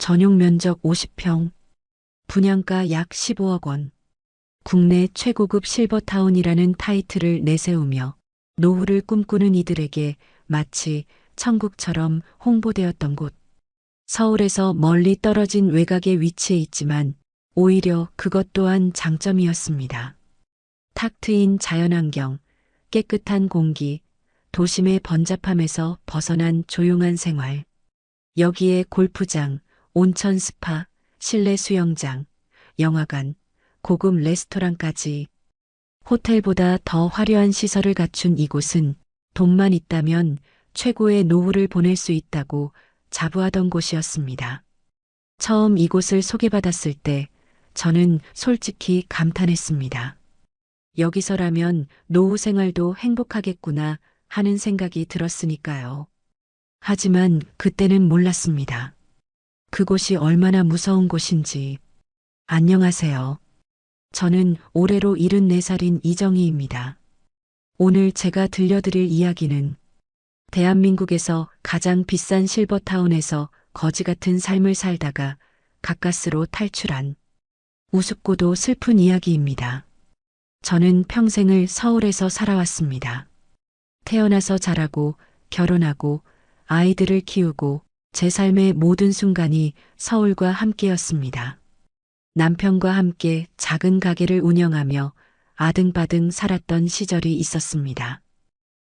전용 면적 50평, 분양가 약 15억 원. 국내 최고급 실버타운이라는 타이틀을 내세우며 노후를 꿈꾸는 이들에게 마치 천국처럼 홍보되었던 곳. 서울에서 멀리 떨어진 외곽에 위치해 있지만 오히려 그것 또한 장점이었습니다. 탁 트인 자연환경, 깨끗한 공기, 도심의 번잡함에서 벗어난 조용한 생활. 여기에 골프장, 온천 스파, 실내 수영장, 영화관, 고급 레스토랑까지 호텔보다 더 화려한 시설을 갖춘 이곳은 돈만 있다면 최고의 노후를 보낼 수 있다고 자부하던 곳이었습니다. 처음 이곳을 소개받았을 때 저는 솔직히 감탄했습니다. 여기서라면 노후 생활도 행복하겠구나 하는 생각이 들었으니까요. 하지만 그때는 몰랐습니다. 그곳이 얼마나 무서운 곳인지. 안녕하세요. 저는 올해로 74살인 이정희입니다. 오늘 제가 들려드릴 이야기는 대한민국에서 가장 비싼 실버타운에서 거지 같은 삶을 살다가 가까스로 탈출한 우습고도 슬픈 이야기입니다. 저는 평생을 서울에서 살아왔습니다. 태어나서 자라고 결혼하고 아이들을 키우고 제 삶의 모든 순간이 서울과 함께였습니다. 남편과 함께 작은 가게를 운영하며 아등바등 살았던 시절이 있었습니다.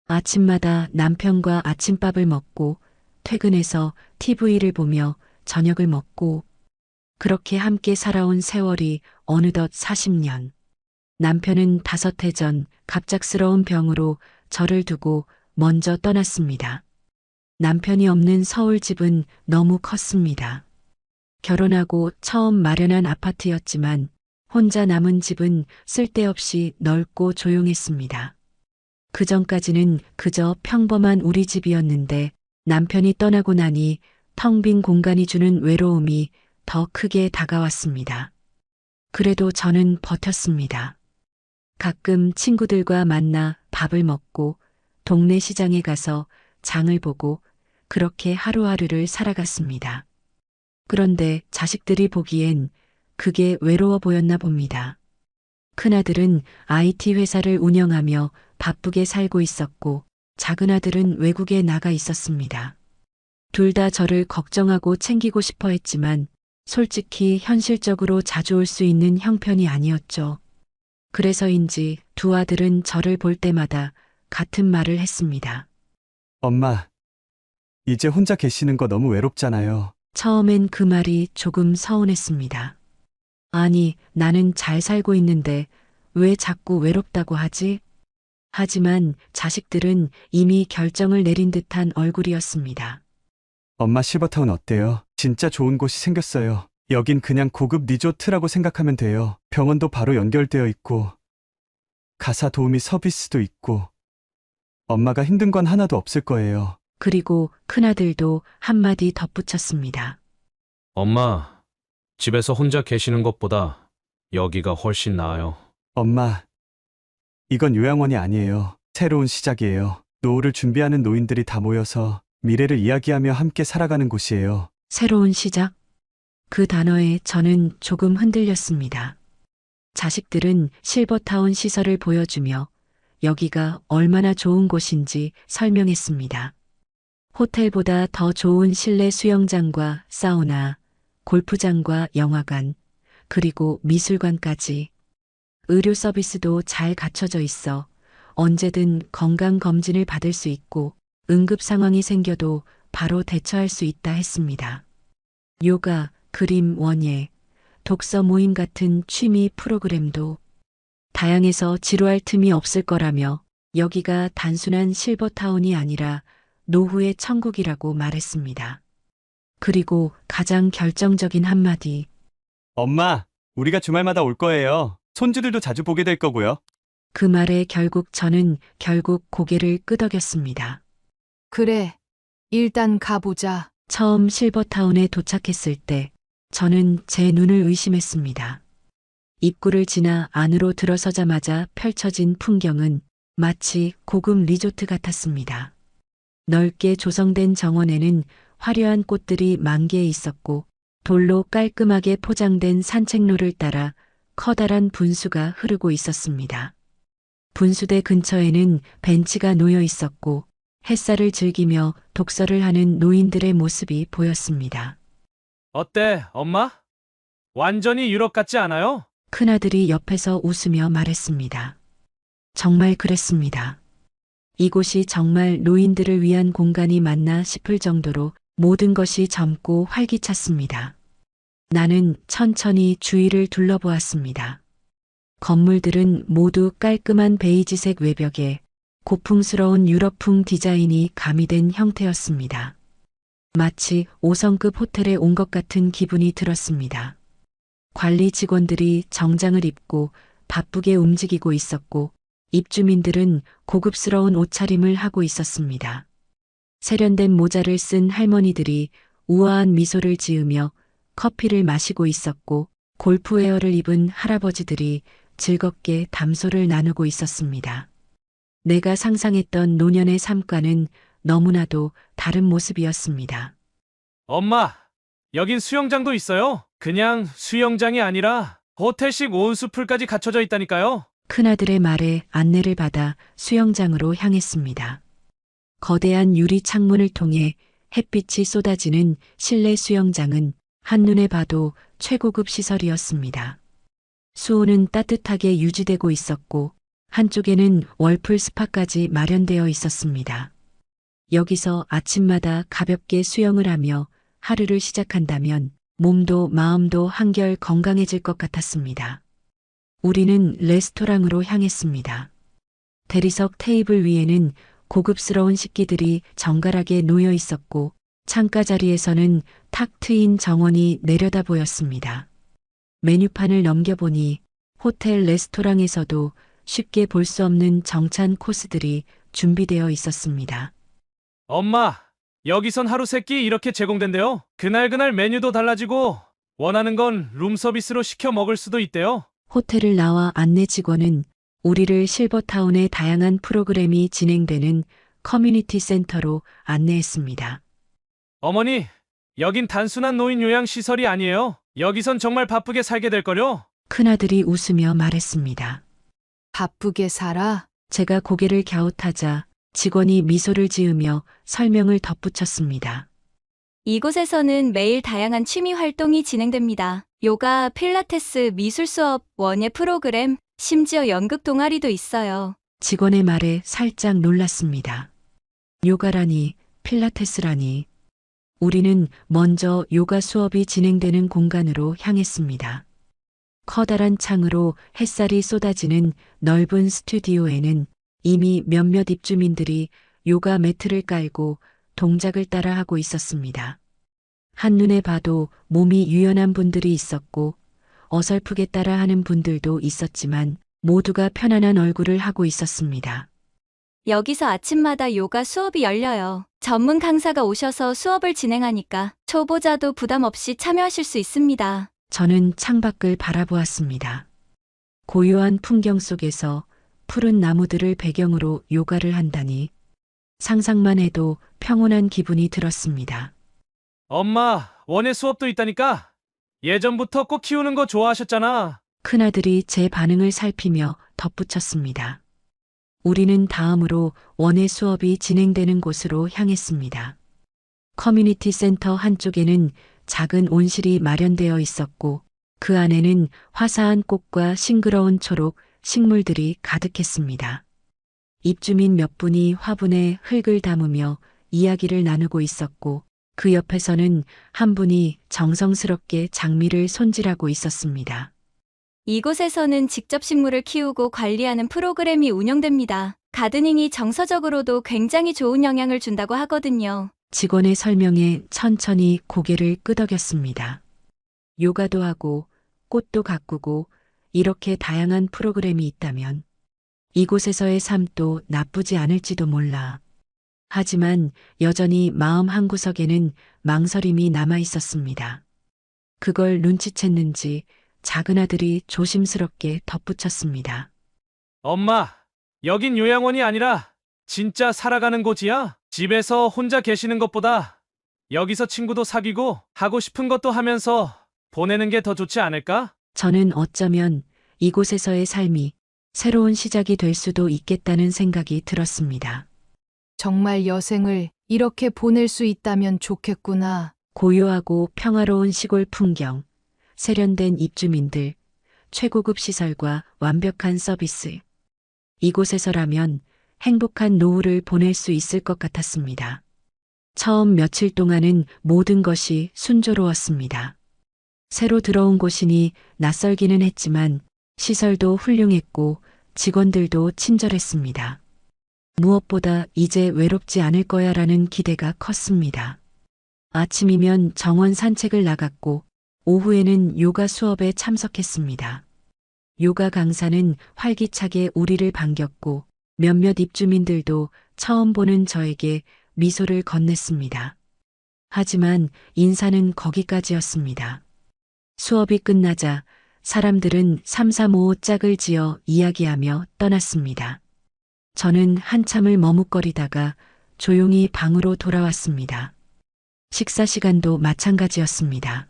아침마다 남편과 아침밥을 먹고 퇴근해서 TV를 보며 저녁을 먹고 그렇게 함께 살아온 세월이 어느덧 40년. 남편은 5해 전 갑작스러운 병으로 저를 두고 먼저 떠났습니다. 남편이 없는 서울집은 너무 컸습니다. 결혼하고 처음 마련한 아파트였지만 혼자 남은 집은 쓸데없이 넓고 조용했습니다. 그 전까지는 그저 평범한 우리 집이었는데 남편이 떠나고 나니 텅 빈 공간이 주는 외로움이 더 크게 다가왔습니다. 그래도 저는 버텼습니다. 가끔 친구들과 만나 밥을 먹고 동네 시장에 가서 장을 보고 그렇게 하루하루를 살아갔습니다. 그런데 자식들이 보기엔 그게 외로워 보였나 봅니다. 큰아들은 IT 회사를 운영하며 바쁘게 살고 있었고 작은아들은 외국에 나가 있었습니다. 둘 다 저를 걱정하고 챙기고 싶어 했지만 솔직히 현실적으로 자주 올 수 있는 형편이 아니었죠. 그래서인지 두 아들은 저를 볼 때마다 같은 말을 했습니다. 엄마, 이제 혼자 계시는 거 너무 외롭잖아요. 처음엔 그 말이 조금 서운했습니다. 아니, 나는 잘 살고 있는데 왜 자꾸 외롭다고 하지? 하지만 자식들은 이미 결정을 내린 듯한 얼굴이었습니다. 엄마 실버타운 어때요? 진짜 좋은 곳이 생겼어요. 여긴 그냥 고급 리조트라고 생각하면 돼요. 병원도 바로 연결되어 있고, 가사 도우미 서비스도 있고, 엄마가 힘든 건 하나도 없을 거예요. 그리고 큰아들도 한마디 덧붙였습니다. 엄마, 집에서 혼자 계시는 것보다 여기가 훨씬 나아요. 엄마, 이건 요양원이 아니에요. 새로운 시작이에요. 노후를 준비하는 노인들이 다 모여서 미래를 이야기하며 함께 살아가는 곳이에요. 새로운 시작? 그 단어에 저는 조금 흔들렸습니다. 자식들은 실버타운 시설을 보여주며 여기가 얼마나 좋은 곳인지 설명했습니다. 호텔보다 더 좋은 실내 수영장과 사우나, 골프장과 영화관, 그리고 미술관까지 의료 서비스도 잘 갖춰져 있어 언제든 건강검진을 받을 수 있고 응급 상황이 생겨도 바로 대처할 수 있다 했습니다. 요가, 그림, 원예, 독서 모임 같은 취미 프로그램도 다양해서 지루할 틈이 없을 거라며 여기가 단순한 실버타운이 아니라 노후의 천국이라고 말했습니다. 그리고 가장 결정적인 한마디. 엄마, 우리가 주말마다 올 거예요. 손주들도 자주 보게 될 거고요. 그 말에 저는 결국 고개를 끄덕였습니다. 그래, 일단 가보자. 처음 실버타운에 도착했을 때 저는 제 눈을 의심했습니다. 입구를 지나 안으로 들어서자마자 펼쳐진 풍경은 마치 고급 리조트 같았습니다. 넓게 조성된 정원에는 화려한 꽃들이 만개해 있었고 돌로 깔끔하게 포장된 산책로를 따라 커다란 분수가 흐르고 있었습니다. 분수대 근처에는 벤치가 놓여 있었고 햇살을 즐기며 독서를 하는 노인들의 모습이 보였습니다. 어때, 엄마? 완전히 유럽 같지 않아요? 큰아들이 옆에서 웃으며 말했습니다. 정말 그랬습니다. 이곳이 정말 노인들을 위한 공간이 맞나 싶을 정도로 모든 것이 젊고 활기찼습니다. 나는 천천히 주위를 둘러보았습니다. 건물들은 모두 깔끔한 베이지색 외벽에 고풍스러운 유럽풍 디자인이 가미된 형태였습니다. 마치 5성급 호텔에 온 것 같은 기분이 들었습니다. 관리 직원들이 정장을 입고 바쁘게 움직이고 있었고 입주민들은 고급스러운 옷차림을 하고 있었습니다. 세련된 모자를 쓴 할머니들이 우아한 미소를 지으며 커피를 마시고 있었고 골프웨어를 입은 할아버지들이 즐겁게 담소를 나누고 있었습니다. 내가 상상했던 노년의 삶과는 너무나도 다른 모습이었습니다. 엄마, 여긴 수영장도 있어요. 그냥 수영장이 아니라 호텔식 온수풀까지 갖춰져 있다니까요. 큰아들의 말에 안내를 받아 수영장으로 향했습니다. 거대한 유리 창문을 통해 햇빛이 쏟아지는 실내 수영장은 한눈에 봐도 최고급 시설이었습니다. 수온은 따뜻하게 유지되고 있었고 한쪽에는 월풀 스파까지 마련되어 있었습니다. 여기서 아침마다 가볍게 수영을 하며 하루를 시작한다면 몸도 마음도 한결 건강해질 것 같았습니다. 우리는 레스토랑으로 향했습니다. 대리석 테이블 위에는 고급스러운 식기들이 정갈하게 놓여 있었고 창가 자리에서는 탁 트인 정원이 내려다 보였습니다. 메뉴판을 넘겨보니 호텔 레스토랑에서도 쉽게 볼 수 없는 정찬 코스들이 준비되어 있었습니다. 엄마, 여기선 하루 세끼 이렇게 제공된대요. 그날그날 메뉴도 달라지고 원하는 건 룸서비스로 시켜 먹을 수도 있대요. 호텔을 나와 안내 직원은 우리를 실버타운의 다양한 프로그램이 진행되는 커뮤니티 센터로 안내했습니다. 어머니, 여긴 단순한 노인 요양 시설이 아니에요. 여기선 정말 바쁘게 살게 될 거요. 큰아들이 웃으며 말했습니다. 바쁘게 살아? 제가 고개를 갸웃하자 직원이 미소를 지으며 설명을 덧붙였습니다. 이곳에서는 매일 다양한 취미 활동이 진행됩니다. 요가, 필라테스, 미술 수업, 원예 프로그램, 심지어 연극 동아리도 있어요. 직원의 말에 살짝 놀랐습니다. 요가라니, 필라테스라니. 우리는 먼저 요가 수업이 진행되는 공간으로 향했습니다. 커다란 창으로 햇살이 쏟아지는 넓은 스튜디오에는 이미 몇몇 입주민들이 요가 매트를 깔고 동작을 따라하고 있었습니다. 한눈에 봐도 몸이 유연한 분들이 있었고 어설프게 따라하는 분들도 있었지만 모두가 편안한 얼굴을 하고 있었습니다. 여기서 아침마다 요가 수업이 열려요. 전문 강사가 오셔서 수업을 진행하니까 초보자도 부담 없이 참여하실 수 있습니다. 저는 창밖을 바라보았습니다. 고요한 풍경 속에서 푸른 나무들을 배경으로 요가를 한다니 상상만 해도 평온한 기분이 들었습니다. 엄마, 원예 수업도 있다니까? 예전부터 꽃 키우는 거 좋아하셨잖아. 큰아들이 제 반응을 살피며 덧붙였습니다. 우리는 다음으로 원예 수업이 진행되는 곳으로 향했습니다. 커뮤니티 센터 한쪽에는 작은 온실이 마련되어 있었고 그 안에는 화사한 꽃과 싱그러운 초록 식물들이 가득했습니다. 입주민 몇 분이 화분에 흙을 담으며 이야기를 나누고 있었고 그 옆에서는 한 분이 정성스럽게 장미를 손질하고 있었습니다. 이곳에서는 직접 식물을 키우고 관리하는 프로그램이 운영됩니다. 가드닝이 정서적으로도 굉장히 좋은 영향을 준다고 하거든요. 직원의 설명에 천천히 고개를 끄덕였습니다. 요가도 하고 꽃도 가꾸고 이렇게 다양한 프로그램이 있다면 이곳에서의 삶도 나쁘지 않을지도 몰라. 하지만 여전히 마음 한구석에는 망설임이 남아 있었습니다. 그걸 눈치챘는지 작은 아들이 조심스럽게 덧붙였습니다. 엄마, 여긴 요양원이 아니라 진짜 살아가는 곳이야. 집에서 혼자 계시는 것보다 여기서 친구도 사귀고 하고 싶은 것도 하면서 보내는 게 더 좋지 않을까? 저는 어쩌면 이곳에서의 삶이 새로운 시작이 될 수도 있겠다는 생각이 들었습니다. 정말 여생을 이렇게 보낼 수 있다면 좋겠구나. 고요하고 평화로운 시골 풍경, 세련된 입주민들, 최고급 시설과 완벽한 서비스. 이곳에서라면 행복한 노후를 보낼 수 있을 것 같았습니다. 처음 며칠 동안은 모든 것이 순조로웠습니다. 새로 들어온 곳이니 낯설기는 했지만 시설도 훌륭했고 직원들도 친절했습니다. 무엇보다 이제 외롭지 않을 거야라는 기대가 컸습니다. 아침이면 정원 산책을 나갔고 오후에는 요가 수업에 참석했습니다. 요가 강사는 활기차게 우리를 반겼고 몇몇 입주민들도 처음 보는 저에게 미소를 건넸습니다. 하지만 인사는 거기까지였습니다. 수업이 끝나자 사람들은 삼삼오오 짝을 지어 이야기하며 떠났습니다. 저는 한참을 머뭇거리다가 조용히 방으로 돌아왔습니다. 식사 시간도 마찬가지였습니다.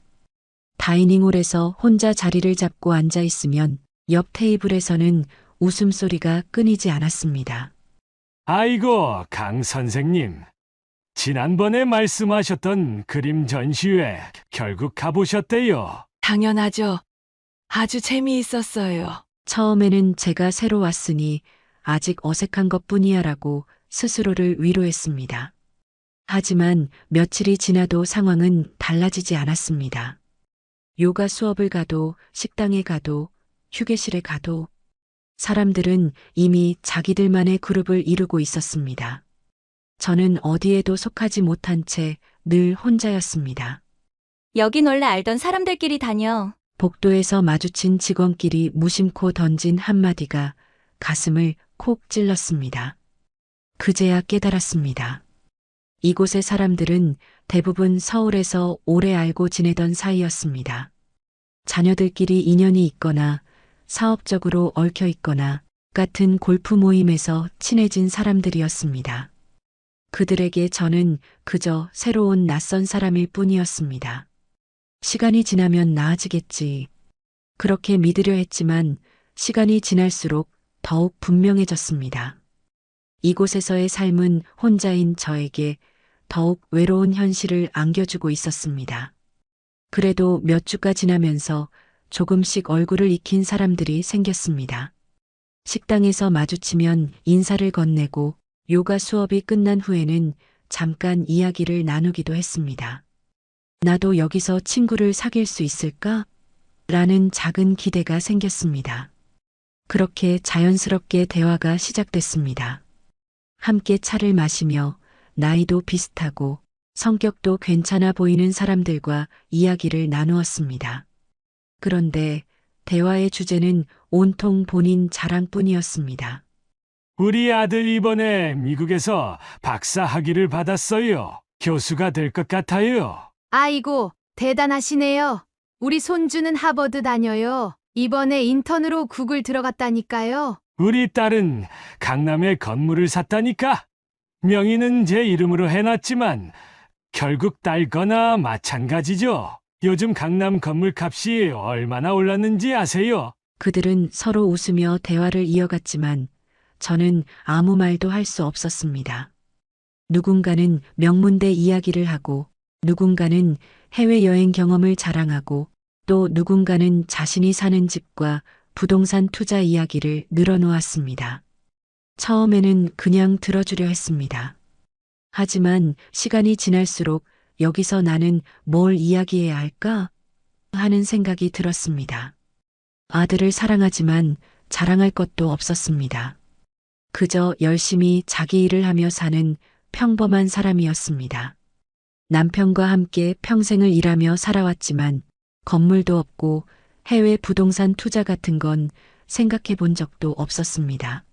다이닝홀에서 혼자 자리를 잡고 앉아 있으면 옆 테이블에서는 웃음소리가 끊이지 않았습니다. 아이고, 강 선생님. 지난번에 말씀하셨던 그림 전시회 결국 가보셨대요. 당연하죠. 아주 재미있었어요. 처음에는 제가 새로 왔으니 아직 어색한 것뿐이야라고 스스로를 위로했습니다. 하지만 며칠이 지나도 상황은 달라지지 않았습니다. 요가 수업을 가도 식당에 가도 휴게실에 가도 사람들은 이미 자기들만의 그룹을 이루고 있었습니다. 저는 어디에도 속하지 못한 채 늘 혼자였습니다. 여긴 원래 알던 사람들끼리 다녀. 복도에서 마주친 직원끼리 무심코 던진 한마디가 가슴을 콕 찔렀습니다. 그제야 깨달았습니다. 이곳의 사람들은 대부분 서울에서 오래 알고 지내던 사이였습니다. 자녀들끼리 인연이 있거나 사업적으로 얽혀 있거나 같은 골프 모임에서 친해진 사람들이었습니다. 그들에게 저는 그저 새로운 낯선 사람일 뿐이었습니다. 시간이 지나면 나아지겠지. 그렇게 믿으려 했지만 시간이 지날수록 더욱 분명해졌습니다. 이곳에서의 삶은 혼자인 저에게 더욱 외로운 현실을 안겨주고 있었습니다. 그래도 몇 주가 지나면서 조금씩 얼굴을 익힌 사람들이 생겼습니다. 식당에서 마주치면 인사를 건네고 요가 수업이 끝난 후에는 잠깐 이야기를 나누기도 했습니다. 나도 여기서 친구를 사귈 수 있을까? 라는 작은 기대가 생겼습니다. 그렇게 자연스럽게 대화가 시작됐습니다. 함께 차를 마시며 나이도 비슷하고 성격도 괜찮아 보이는 사람들과 이야기를 나누었습니다. 그런데 대화의 주제는 온통 본인 자랑뿐이었습니다. 우리 아들 이번에 미국에서 박사 학위를 받았어요. 교수가 될 것 같아요. 아이고, 대단하시네요. 우리 손주는 하버드 다녀요. 이번에 인턴으로 구글 들어갔다니까요. 우리 딸은 강남에 건물을 샀다니까. 명의는 제 이름으로 해놨지만 결국 딸 거나 마찬가지죠. 요즘 강남 건물 값이 얼마나 올랐는지 아세요? 그들은 서로 웃으며 대화를 이어갔지만 저는 아무 말도 할 수 없었습니다. 누군가는 명문대 이야기를 하고 누군가는 해외여행 경험을 자랑하고 또 누군가는 자신이 사는 집과 부동산 투자 이야기를 늘어놓았습니다. 처음에는 그냥 들어주려 했습니다. 하지만 시간이 지날수록 여기서 나는 뭘 이야기해야 할까 하는 생각이 들었습니다. 아들을 사랑하지만 자랑할 것도 없었습니다. 그저 열심히 자기 일을 하며 사는 평범한 사람이었습니다. 남편과 함께 평생을 일하며 살아왔지만 건물도 없고 해외 부동산 투자 같은 건 생각해 본 적도 없었습니다.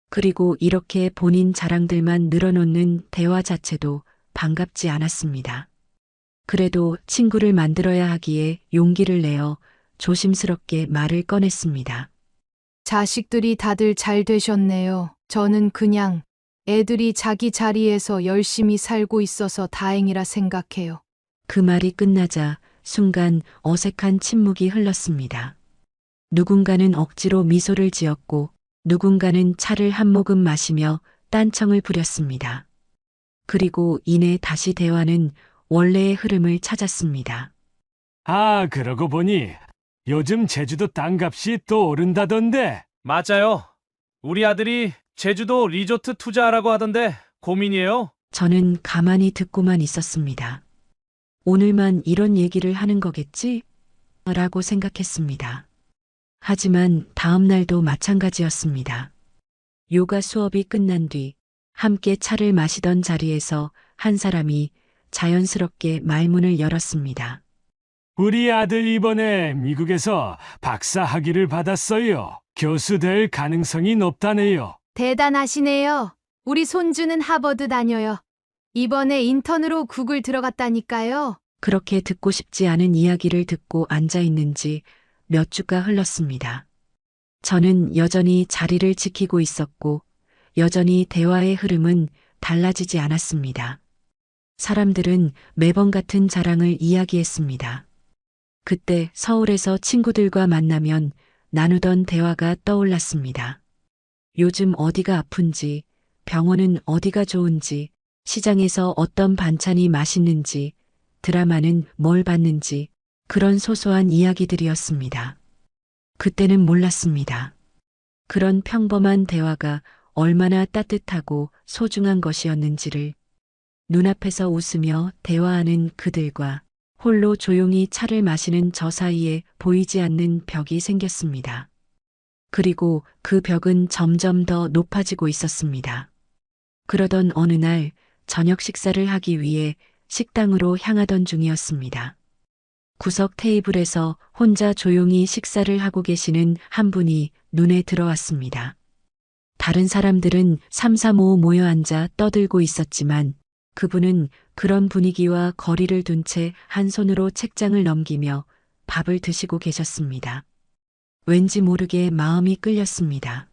그리고 이렇게 본인 자랑들만 늘어놓는 대화 자체도 반갑지 않았습니다. 그래도 친구를 만들어야 하기에 용기를 내어 조심스럽게 말을 꺼냈습니다. 자식들이 다들 잘 되셨네요. 저는 그냥 애들이 자기 자리에서 열심히 살고 있어서 다행이라 생각해요. 그 말이 끝나자 순간 어색한 침묵이 흘렀습니다. 누군가는 억지로 미소를 지었고 누군가는 차를 한 모금 마시며 딴청을 부렸습니다. 그리고 이내 다시 대화는 원래의 흐름을 찾았습니다. 아, 그러고 보니 요즘 제주도 땅값이 또 오른다던데. 맞아요. 우리 아들이 제주도 리조트 투자하라고 하던데 고민이에요. 저는 가만히 듣고만 있었습니다. 오늘만 이런 얘기를 하는 거겠지? 라고 생각했습니다. 하지만 다음 날도 마찬가지였습니다. 요가 수업이 끝난 뒤 함께 차를 마시던 자리에서 한 사람이 자연스럽게 말문을 열었습니다. 우리 아들 이번에 미국에서 박사 학위를 받았어요. 교수 될 가능성이 높다네요. 대단하시네요. 우리 손주는 하버드 다녀요. 이번에 인턴으로 구글 들어갔다니까요. 그렇게 듣고 싶지 않은 이야기를 듣고 앉아 있는지 몇 주가 흘렀습니다. 저는 여전히 자리를 지키고 있었고 여전히 대화의 흐름은 달라지지 않았습니다. 사람들은 매번 같은 자랑을 이야기했습니다. 그때 서울에서 친구들과 만나면 나누던 대화가 떠올랐습니다. 요즘 어디가 아픈지, 병원은 어디가 좋은지, 시장에서 어떤 반찬이 맛있는지, 드라마는 뭘 봤는지, 그런 소소한 이야기들이었습니다. 그때는 몰랐습니다. 그런 평범한 대화가 얼마나 따뜻하고 소중한 것이었는지를. 눈앞에서 웃으며 대화하는 그들과 홀로 조용히 차를 마시는 저 사이에 보이지 않는 벽이 생겼습니다. 그리고 그 벽은 점점 더 높아지고 있었습니다. 그러던 어느 날 저녁 식사를 하기 위해 식당으로 향하던 중이었습니다. 구석 테이블에서 혼자 조용히 식사를 하고 계시는 한 분이 눈에 들어왔습니다. 다른 사람들은 삼삼오오 모여 앉아 떠들고 있었지만 그분은 그런 분위기와 거리를 둔 채 한 손으로 책장을 넘기며 밥을 드시고 계셨습니다. 왠지 모르게 마음이 끌렸습니다.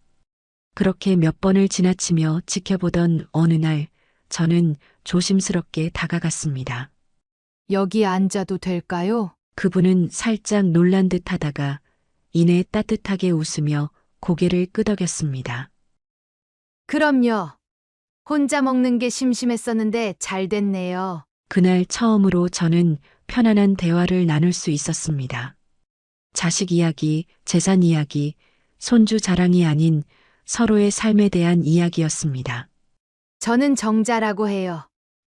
그렇게 몇 번을 지나치며 지켜보던 어느 날 저는 조심스럽게 다가갔습니다. 여기 앉아도 될까요? 그분은 살짝 놀란 듯 하다가 이내 따뜻하게 웃으며 고개를 끄덕였습니다. 그럼요. 혼자 먹는 게 심심했었는데 잘 됐네요. 그날 처음으로 저는 편안한 대화를 나눌 수 있었습니다. 자식 이야기, 재산 이야기, 손주 자랑이 아닌 서로의 삶에 대한 이야기였습니다. 저는 정자라고 해요.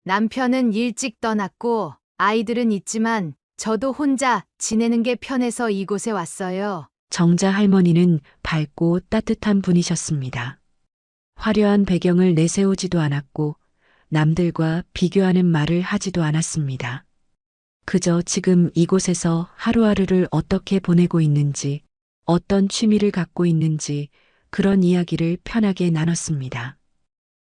남편은 일찍 떠났고 아이들은 있지만 저도 혼자 지내는 게 편해서 이곳에 왔어요. 정자 할머니는 밝고 따뜻한 분이셨습니다. 화려한 배경을 내세우지도 않았고 남들과 비교하는 말을 하지도 않았습니다. 그저 지금 이곳에서 하루하루를 어떻게 보내고 있는지, 어떤 취미를 갖고 있는지 그런 이야기를 편하게 나눴습니다.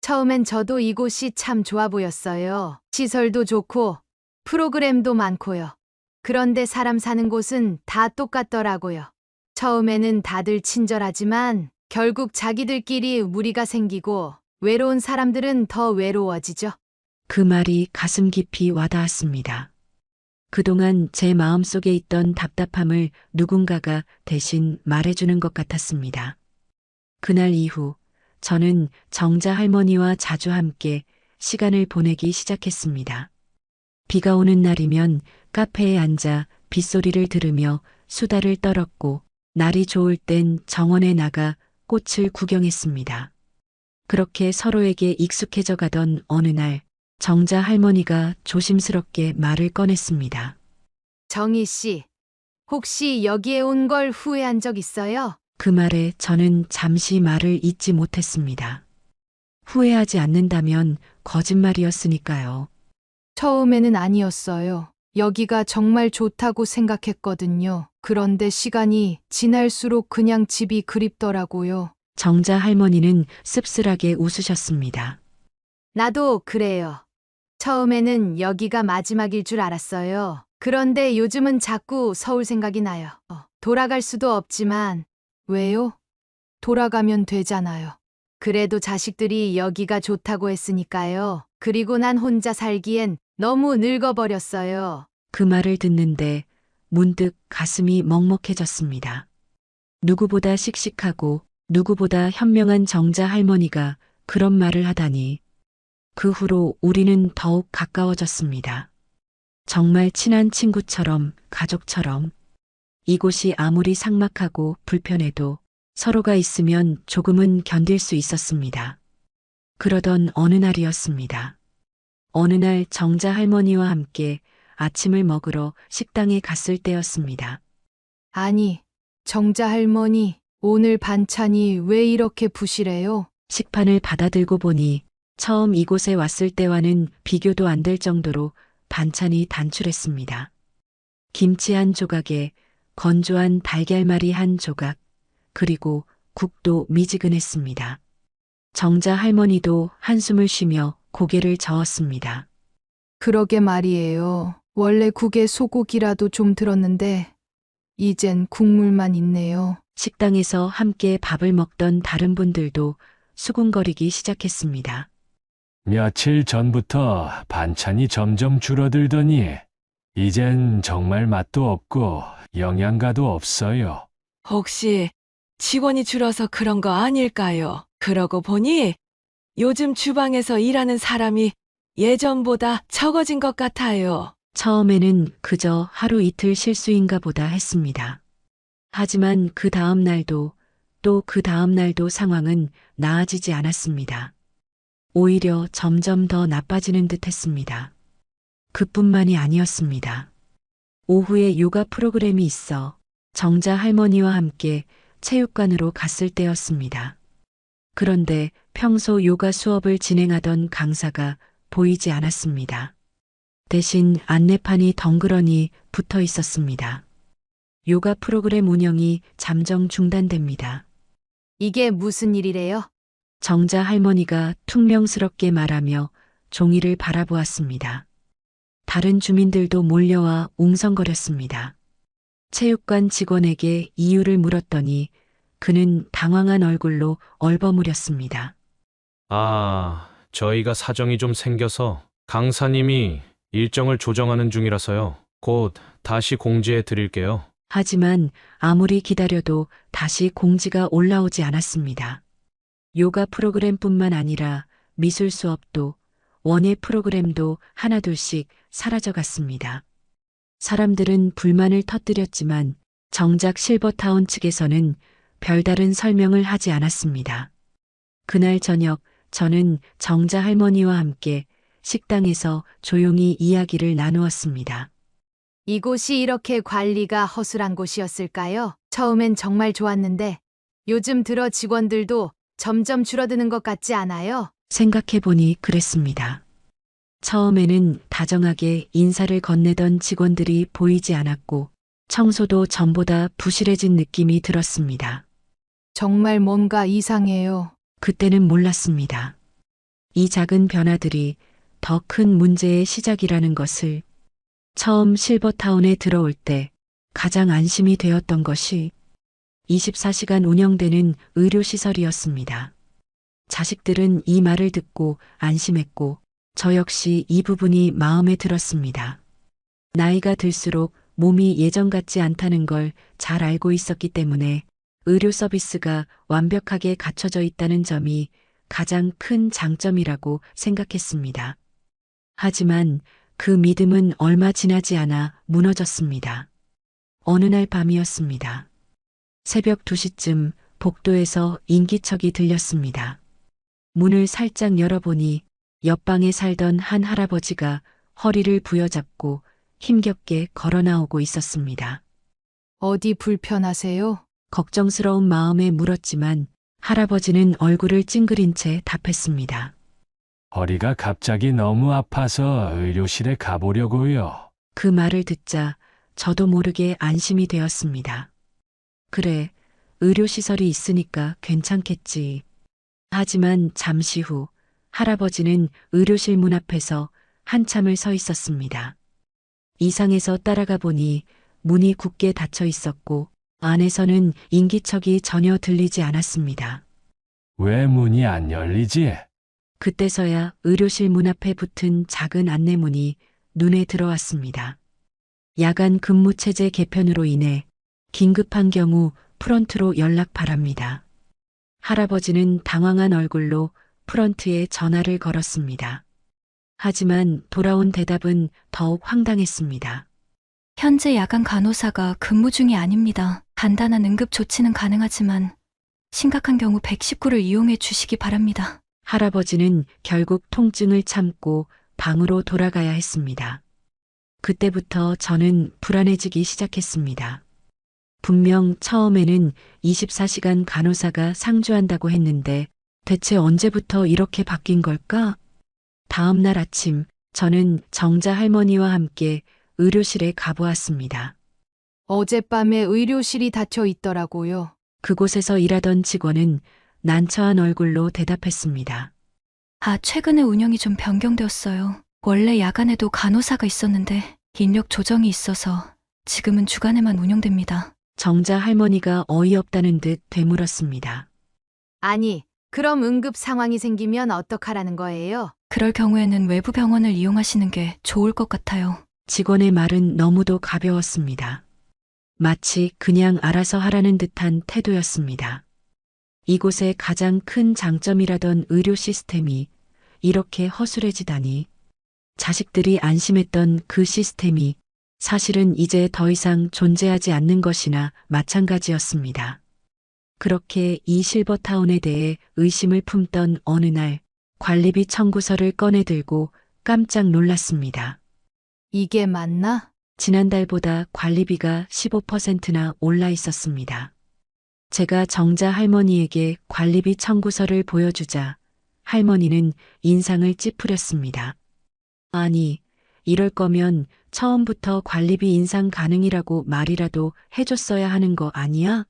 처음엔 저도 이곳이 참 좋아 보였어요. 시설도 좋고 프로그램도 많고요. 그런데 사람 사는 곳은 다 똑같더라고요. 처음에는 다들 친절하지만 결국 자기들끼리 무리가 생기고 외로운 사람들은 더 외로워지죠. 그 말이 가슴 깊이 와닿았습니다. 그동안 제 마음속에 있던 답답함을 누군가가 대신 말해주는 것 같았습니다. 그날 이후 저는 정자 할머니와 자주 함께 시간을 보내기 시작했습니다. 비가 오는 날이면 카페에 앉아 빗소리를 들으며 수다를 떨었고 날이 좋을 땐 정원에 나가 꽃을 구경했습니다. 그렇게 서로에게 익숙해져 가던 어느 날 정자 할머니가 조심스럽게 말을 꺼냈습니다. 정희 씨, 혹시 여기에 온 걸 후회한 적 있어요? 그 말에 저는 잠시 말을 잇지 못했습니다. 후회하지 않는다면 거짓말이었으니까요. 처음에는 아니었어요. 여기가 정말 좋다고 생각했거든요. 그런데 시간이 지날수록 그냥 집이 그립더라고요. 정자 할머니는 씁쓸하게 웃으셨습니다. 나도 그래요. 처음에는 여기가 마지막일 줄 알았어요. 그런데 요즘은 자꾸 서울 생각이 나요. 돌아갈 수도 없지만, 왜요? 돌아가면 되잖아요. 그래도 자식들이 여기가 좋다고 했으니까요. 그리고 난 혼자 살기엔 너무 늙어버렸어요. 그 말을 듣는데 문득 가슴이 먹먹해졌습니다. 누구보다 씩씩하고 누구보다 현명한 정자 할머니가 그런 말을 하다니. 그 후로 우리는 더욱 가까워졌습니다. 정말 친한 친구처럼, 가족처럼. 이곳이 아무리 삭막하고 불편해도 서로가 있으면 조금은 견딜 수 있었습니다. 그러던 어느 날이었습니다. 어느 날 정자 할머니와 함께 아침을 먹으러 식당에 갔을 때였습니다. 아니, 정자 할머니, 오늘 반찬이 왜 이렇게 부실해요? 식판을 받아들고 보니 처음 이곳에 왔을 때와는 비교도 안 될 정도로 반찬이 단출했습니다. 김치 한 조각에 건조한 달걀말이 한 조각, 그리고 국도 미지근했습니다. 정자 할머니도 한숨을 쉬며 고개를 저었습니다. 그러게 말이에요. 원래 국에 소고기라도 좀 들었는데 이젠 국물만 있네요. 식당에서 함께 밥을 먹던 다른 분들도 수군거리기 시작했습니다. 며칠 전부터 반찬이 점점 줄어들더니 이젠 정말 맛도 없고 영양가도 없어요. 혹시 직원이 줄어서 그런 거 아닐까요? 그러고 보니 요즘 주방에서 일하는 사람이 예전보다 적어진 것 같아요. 처음에는 그저 하루 이틀 실수인가 보다 했습니다. 하지만 그 다음 날도 또 그 다음 날도 상황은 나아지지 않았습니다. 오히려 점점 더 나빠지는 듯 했습니다. 그뿐만이 아니었습니다. 오후에 요가 프로그램이 있어 정자 할머니와 함께 체육관으로 갔을 때였습니다. 그런데 평소 요가 수업을 진행하던 강사가 보이지 않았습니다. 대신 안내판이 덩그러니 붙어 있었습니다. 요가 프로그램 운영이 잠정 중단됩니다. 이게 무슨 일이래요? 정자 할머니가 퉁명스럽게 말하며 종이를 바라보았습니다. 다른 주민들도 몰려와 웅성거렸습니다. 체육관 직원에게 이유를 물었더니 그는 당황한 얼굴로 얼버무렸습니다. 아, 저희가 사정이 좀 생겨서 강사님이 일정을 조정하는 중이라서요. 곧 다시 공지해 드릴게요. 하지만 아무리 기다려도 다시 공지가 올라오지 않았습니다. 요가 프로그램뿐만 아니라 미술 수업도 원예 프로그램도 하나둘씩 사라져갔습니다. 사람들은 불만을 터뜨렸지만 정작 실버타운 측에서는 별다른 설명을 하지 않았습니다. 그날 저녁 저는 정자 할머니와 함께 식당에서 조용히 이야기를 나누었습니다. 이곳이 이렇게 관리가 허술한 곳이었을까요? 처음엔 정말 좋았는데 요즘 들어 직원들도 점점 줄어드는 것 같지 않아요? 생각해보니 그랬습니다. 처음에는 다정하게 인사를 건네던 직원들이 보이지 않았고 청소도 전보다 부실해진 느낌이 들었습니다. 정말 뭔가 이상해요. 그때는 몰랐습니다. 이 작은 변화들이 더 큰 문제의 시작이라는 것을. 처음 실버타운에 들어올 때 가장 안심이 되었던 것이 24시간 운영되는 의료시설이었습니다. 자식들은 이 말을 듣고 안심했고 저 역시 이 부분이 마음에 들었습니다. 나이가 들수록 몸이 예전 같지 않다는 걸 잘 알고 있었기 때문에 의료 서비스가 완벽하게 갖춰져 있다는 점이 가장 큰 장점이라고 생각했습니다. 하지만 그 믿음은 얼마 지나지 않아 무너졌습니다. 어느 날 밤이었습니다. 새벽 2시쯤 복도에서 인기척이 들렸습니다. 문을 살짝 열어보니 옆방에 살던 한 할아버지가 허리를 부여잡고 힘겹게 걸어 나오고 있었습니다. 어디 불편하세요? 걱정스러운 마음에 물었지만 할아버지는 얼굴을 찡그린 채 답했습니다. 허리가 갑자기 너무 아파서 의료실에 가보려고요. 그 말을 듣자 저도 모르게 안심이 되었습니다. 그래, 의료시설이 있으니까 괜찮겠지. 하지만 잠시 후 할아버지는 의료실 문 앞에서 한참을 서 있었습니다. 이상해서 따라가 보니 문이 굳게 닫혀 있었고 안에서는 인기척이 전혀 들리지 않았습니다. 왜 문이 안 열리지? 그때서야 의료실 문 앞에 붙은 작은 안내문이 눈에 들어왔습니다. 야간 근무 체제 개편으로 인해 긴급한 경우 프런트로 연락 바랍니다. 할아버지는 당황한 얼굴로 프런트에 전화를 걸었습니다. 하지만 돌아온 대답은 더욱 황당했습니다. 현재 야간 간호사가 근무 중이 아닙니다. 간단한 응급 조치는 가능하지만 심각한 경우 119를 이용해 주시기 바랍니다. 할아버지는 결국 통증을 참고 방으로 돌아가야 했습니다. 그때부터 저는 불안해지기 시작했습니다. 분명 처음에는 24시간 간호사가 상주한다고 했는데 대체 언제부터 이렇게 바뀐 걸까? 다음 날 아침, 저는 정자 할머니와 함께 의료실에 가보았습니다. 어젯밤에 의료실이 닫혀 있더라고요. 그곳에서 일하던 직원은 난처한 얼굴로 대답했습니다. 최근에 운영이 좀 변경되었어요. 원래 야간에도 간호사가 있었는데 인력 조정이 있어서 지금은 주간에만 운영됩니다. 정자 할머니가 어이없다는 듯 되물었습니다. 아니, 그럼 응급 상황이 생기면 어떡하라는 거예요? 그럴 경우에는 외부 병원을 이용하시는 게 좋을 것 같아요. 직원의 말은 너무도 가벼웠습니다. 마치 그냥 알아서 하라는 듯한 태도였습니다. 이곳의 가장 큰 장점이라던 의료 시스템이 이렇게 허술해지다니. 자식들이 안심했던 그 시스템이 사실은 이제 더 이상 존재하지 않는 것이나 마찬가지였습니다. 그렇게 이 실버타운에 대해 의심을 품던 어느 날 관리비 청구서를 꺼내들고 깜짝 놀랐습니다. 이게 맞나? 지난달보다 관리비가 15%나 올라 있었습니다. 제가 정자 할머니에게 관리비 청구서를 보여주자 할머니는 인상을 찌푸렸습니다. 아니, 이럴 거면 처음부터 관리비 인상 가능이라고 말이라도 해줬어야 하는 거 아니야?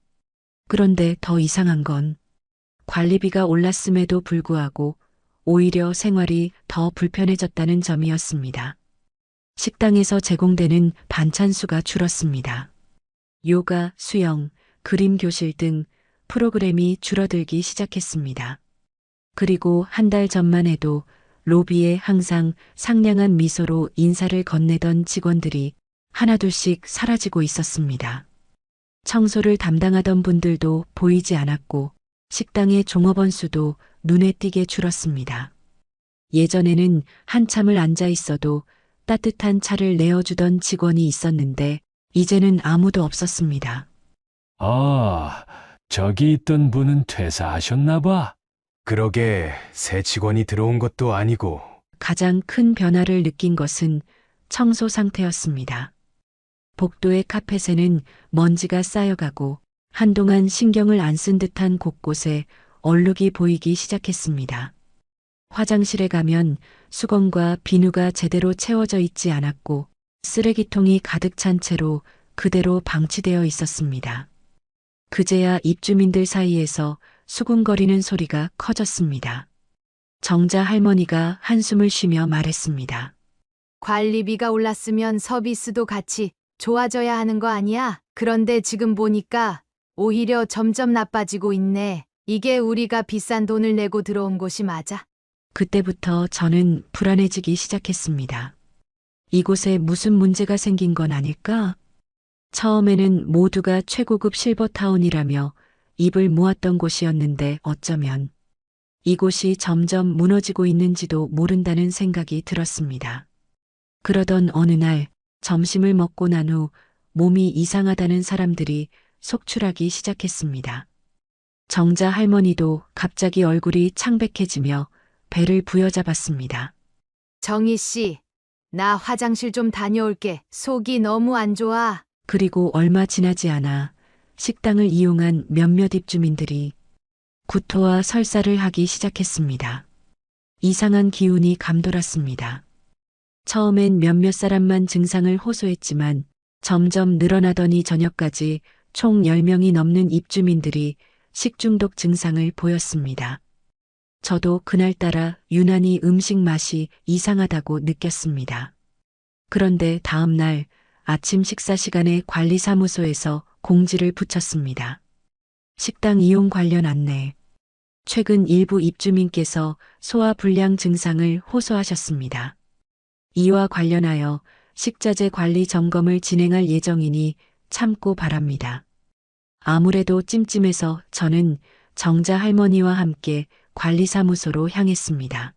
그런데 더 이상한 건 관리비가 올랐음에도 불구하고 오히려 생활이 더 불편해졌다는 점이었습니다. 식당에서 제공되는 반찬 수가 줄었습니다. 요가, 수영, 그림 교실 등 프로그램이 줄어들기 시작했습니다. 그리고 한 달 전만 해도 로비에 항상 상냥한 미소로 인사를 건네던 직원들이 하나둘씩 사라지고 있었습니다. 청소를 담당하던 분들도 보이지 않았고 식당의 종업원 수도 눈에 띄게 줄었습니다. 예전에는 한참을 앉아 있어도 따뜻한 차를 내어주던 직원이 있었는데 이제는 아무도 없었습니다. 저기 있던 분은 퇴사하셨나 봐. 그러게 새 직원이 들어온 것도 아니고. 가장 큰 변화를 느낀 것은 청소 상태였습니다. 복도의 카펫에는 먼지가 쌓여가고 한동안 신경을 안 쓴 듯한 곳곳에 얼룩이 보이기 시작했습니다. 화장실에 가면 수건과 비누가 제대로 채워져 있지 않았고 쓰레기통이 가득 찬 채로 그대로 방치되어 있었습니다. 그제야 입주민들 사이에서 수군거리는 소리가 커졌습니다. 정자 할머니가 한숨을 쉬며 말했습니다. 관리비가 올랐으면 서비스도 같이 좋아져야 하는 거 아니야? 그런데 지금 보니까 오히려 점점 나빠지고 있네. 이게 우리가 비싼 돈을 내고 들어온 곳이 맞아? 그때부터 저는 불안해지기 시작했습니다. 이곳에 무슨 문제가 생긴 건 아닐까? 처음에는 모두가 최고급 실버타운이라며 입을 모았던 곳이었는데 어쩌면 이곳이 점점 무너지고 있는지도 모른다는 생각이 들었습니다. 그러던 어느 날 점심을 먹고 난 후 몸이 이상하다는 사람들이 속출하기 시작했습니다. 정자 할머니도 갑자기 얼굴이 창백해지며 배를 부여잡았습니다. 정희 씨, 나 화장실 좀 다녀올게. 속이 너무 안 좋아. 그리고 얼마 지나지 않아 식당을 이용한 몇몇 입주민들이 구토와 설사를 하기 시작했습니다. 이상한 기운이 감돌았습니다. 처음엔 몇몇 사람만 증상을 호소했지만 점점 늘어나더니 저녁까지 총 10명이 넘는 입주민들이 식중독 증상을 보였습니다. 저도 그날따라 유난히 음식 맛이 이상하다고 느꼈습니다. 그런데 다음 날 아침 식사 시간에 관리사무소에서 공지를 붙였습니다. 식당 이용 관련 안내. 최근 일부 입주민께서 소화불량 증상을 호소하셨습니다. 이와 관련하여 식자재 관리 점검을 진행할 예정이니 참고 바랍니다. 아무래도 찜찜해서 저는 정자 할머니와 함께 관리사무소로 향했습니다.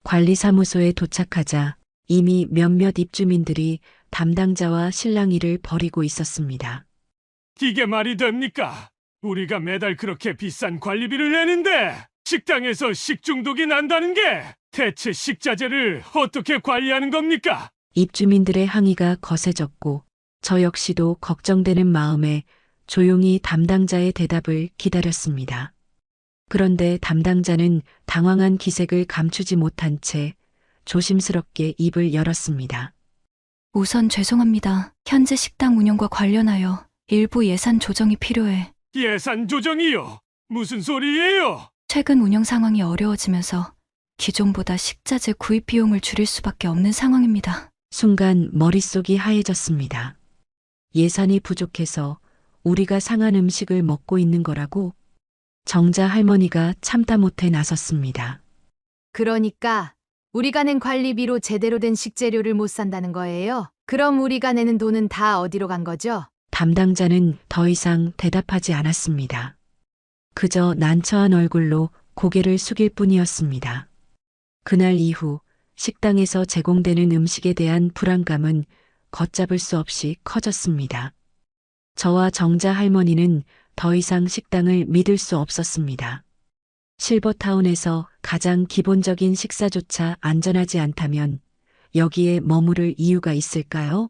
관리사무소에 도착하자 이미 몇몇 입주민들이 담당자와 실랑이를 벌이고 있었습니다. 이게 말이 됩니까? 우리가 매달 그렇게 비싼 관리비를 내는데 식당에서 식중독이 난다는 게 대체 식자재를 어떻게 관리하는 겁니까? 입주민들의 항의가 거세졌고 저 역시도 걱정되는 마음에 조용히 담당자의 대답을 기다렸습니다. 그런데 담당자는 당황한 기색을 감추지 못한 채 조심스럽게 입을 열었습니다. 우선 죄송합니다. 현재 식당 운영과 관련하여 일부 예산 조정이 필요해. 예산 조정이요? 무슨 소리예요? 최근 운영 상황이 어려워지면서 기존보다 식자재 구입 비용을 줄일 수밖에 없는 상황입니다. 순간 머릿속이 하얘졌습니다. 예산이 부족해서 우리가 상한 음식을 먹고 있는 거라고? 정자 할머니가 참다 못해 나섰습니다. 그러니까 우리가 낸 관리비로 제대로 된 식재료를 못 산다는 거예요? 그럼 우리가 내는 돈은 다 어디로 간 거죠? 담당자는 더 이상 대답하지 않았습니다. 그저 난처한 얼굴로 고개를 숙일 뿐이었습니다. 그날 이후 식당에서 제공되는 음식에 대한 불안감은 걷잡을 수 없이 커졌습니다. 저와 정자 할머니는 더 이상 식당을 믿을 수 없었습니다. 실버타운에서 가장 기본적인 식사조차 안전하지 않다면 여기에 머무를 이유가 있을까요?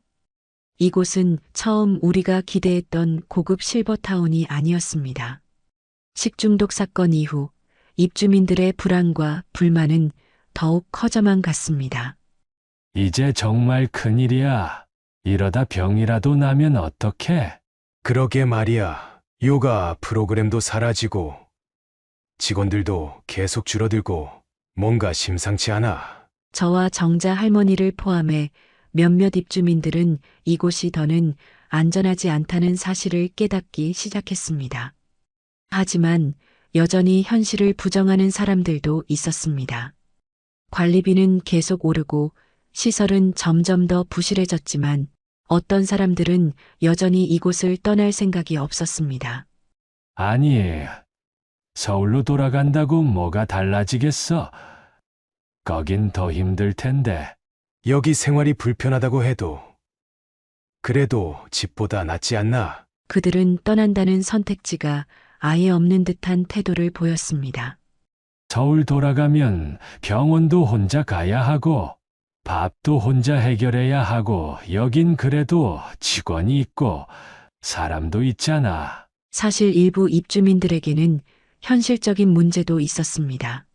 이곳은 처음 우리가 기대했던 고급 실버타운이 아니었습니다. 식중독 사건 이후 입주민들의 불안과 불만은 더욱 커져만 갔습니다. 이제 정말 큰일이야. 이러다 병이라도 나면 어떡해? 그러게 말이야. 요가 프로그램도 사라지고 직원들도 계속 줄어들고 뭔가 심상치 않아. 저와 정자 할머니를 포함해 몇몇 입주민들은 이곳이 더는 안전하지 않다는 사실을 깨닫기 시작했습니다. 하지만 여전히 현실을 부정하는 사람들도 있었습니다. 관리비는 계속 오르고 시설은 점점 더 부실해졌지만 어떤 사람들은 여전히 이곳을 떠날 생각이 없었습니다. 아니, 서울로 돌아간다고 뭐가 달라지겠어? 거긴 더 힘들 텐데. 여기 생활이 불편하다고 해도 그래도 집보다 낫지 않나? 그들은 떠난다는 선택지가 아예 없는 듯한 태도를 보였습니다. 서울 돌아가면 병원도 혼자 가야 하고 밥도 혼자 해결해야 하고 여긴 그래도 직원이 있고 사람도 있잖아. 사실 일부 입주민들에게는 현실적인 문제도 있었습니다.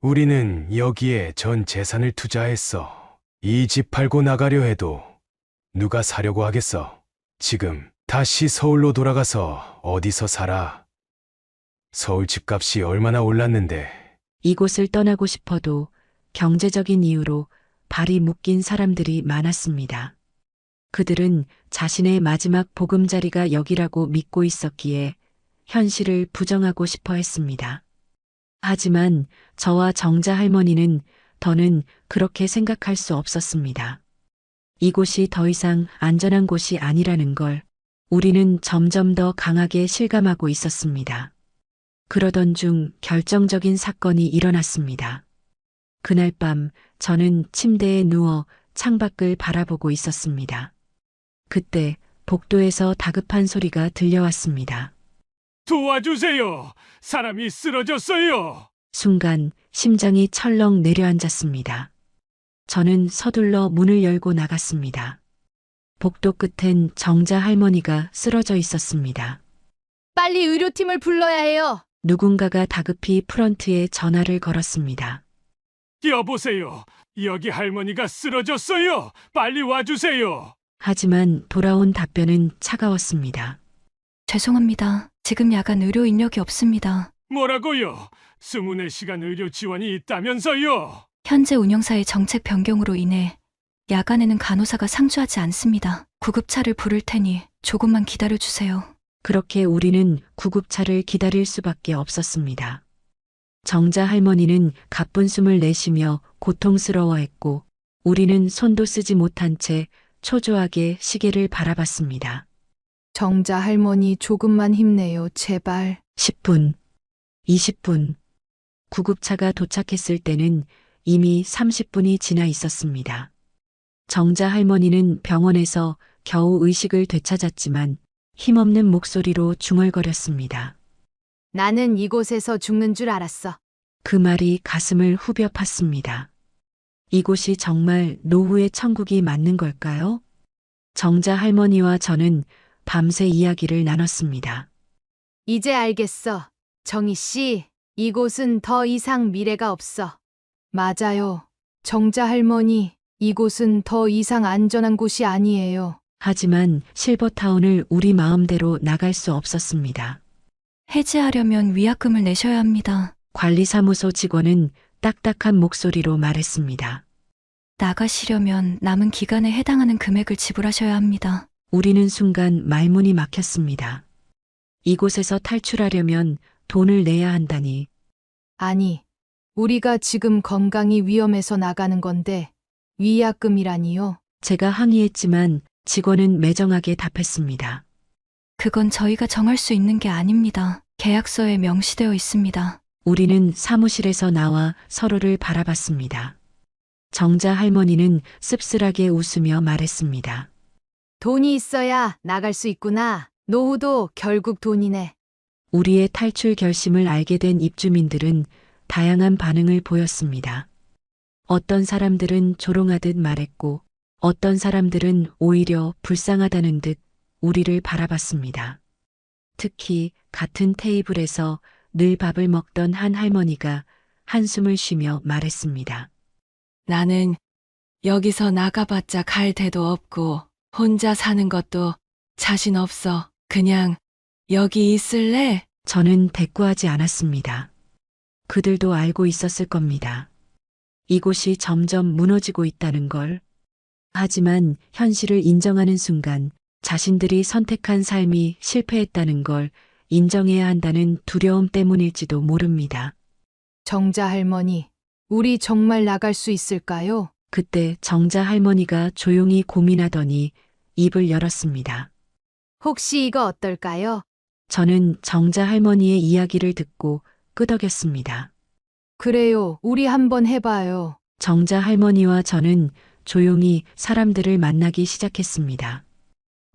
우리는 여기에 전 재산을 투자했어. 이 집 팔고 나가려 해도 누가 사려고 하겠어? 지금 다시 서울로 돌아가서 어디서 살아? 서울 집값이 얼마나 올랐는데. 이곳을 떠나고 싶어도 경제적인 이유로 발이 묶인 사람들이 많았습니다. 그들은 자신의 마지막 보금자리가 여기라고 믿고 있었기에 현실을 부정하고 싶어 했습니다. 하지만 저와 정자 할머니는 더는 그렇게 생각할 수 없었습니다. 이곳이 더 이상 안전한 곳이 아니라는 걸 우리는 점점 더 강하게 실감하고 있었습니다. 그러던 중 결정적인 사건이 일어났습니다. 그날 밤 저는 침대에 누워 창밖을 바라보고 있었습니다. 그때 복도에서 다급한 소리가 들려왔습니다. 도와주세요. 사람이 쓰러졌어요. 순간 심장이 철렁 내려앉았습니다. 저는 서둘러 문을 열고 나갔습니다. 복도 끝엔 정자 할머니가 쓰러져 있었습니다. 빨리 의료팀을 불러야 해요. 누군가가 다급히 프런트에 전화를 걸었습니다. 여보세요. 여기 할머니가 쓰러졌어요. 빨리 와주세요. 하지만 돌아온 답변은 차가웠습니다. 죄송합니다. 지금 야간 의료 인력이 없습니다. 뭐라고요? 24시간 의료 지원이 있다면서요? 현재 운영사의 정책 변경으로 인해 야간에는 간호사가 상주하지 않습니다. 구급차를 부를 테니 조금만 기다려주세요. 그렇게 우리는 구급차를 기다릴 수밖에 없었습니다. 정자 할머니는 가쁜 숨을 내쉬며 고통스러워했고 우리는 손도 쓰지 못한 채 초조하게 시계를 바라봤습니다. 정자 할머니 조금만 힘내요, 제발. 10분, 20분. 구급차가 도착했을 때는 이미 30분이 지나 있었습니다. 정자 할머니는 병원에서 겨우 의식을 되찾았지만 힘없는 목소리로 중얼거렸습니다. 나는 이곳에서 죽는 줄 알았어. 그 말이 가슴을 후벼 팠습니다. 이곳이 정말 노후의 천국이 맞는 걸까요? 정자 할머니와 저는 밤새 이야기를 나눴습니다. 이제 알겠어. 정희 씨, 이곳은 더 이상 미래가 없어. 맞아요. 정자 할머니, 이곳은 더 이상 안전한 곳이 아니에요. 하지만 실버타운을 우리 마음대로 나갈 수 없었습니다. 해지하려면 위약금을 내셔야 합니다. 관리사무소 직원은 딱딱한 목소리로 말했습니다. 나가시려면 남은 기간에 해당하는 금액을 지불하셔야 합니다. 우리는 순간 말문이 막혔습니다. 이곳에서 탈출하려면 돈을 내야 한다니. 아니, 우리가 지금 건강이 위험해서 나가는 건데 위약금이라니요? 제가 항의했지만 직원은 매정하게 답했습니다. 그건 저희가 정할 수 있는 게 아닙니다. 계약서에 명시되어 있습니다. 우리는 사무실에서 나와 서로를 바라봤습니다. 정자 할머니는 씁쓸하게 웃으며 말했습니다. 돈이 있어야 나갈 수 있구나. 노후도 결국 돈이네. 우리의 탈출 결심을 알게 된 입주민들은 다양한 반응을 보였습니다. 어떤 사람들은 조롱하듯 말했고 어떤 사람들은 오히려 불쌍하다는 듯 우리를 바라봤습니다. 특히 같은 테이블에서 늘 밥을 먹던 한 할머니가 한숨을 쉬며 말했습니다. 나는 여기서 나가봤자 갈 데도 없고 혼자 사는 것도 자신 없어. 그냥 여기 있을래? 저는 대꾸하지 않았습니다. 그들도 알고 있었을 겁니다. 이곳이 점점 무너지고 있다는 걸. 하지만 현실을 인정하는 순간 자신들이 선택한 삶이 실패했다는 걸 인정해야 한다는 두려움 때문일지도 모릅니다. 정자 할머니, 우리 정말 나갈 수 있을까요? 그때 정자 할머니가 조용히 고민하더니 입을 열었습니다. 혹시 이거 어떨까요? 저는 정자 할머니의 이야기를 듣고 끄덕였습니다. 그래요, 우리 한번 해봐요. 정자 할머니와 저는 조용히 사람들을 만나기 시작했습니다.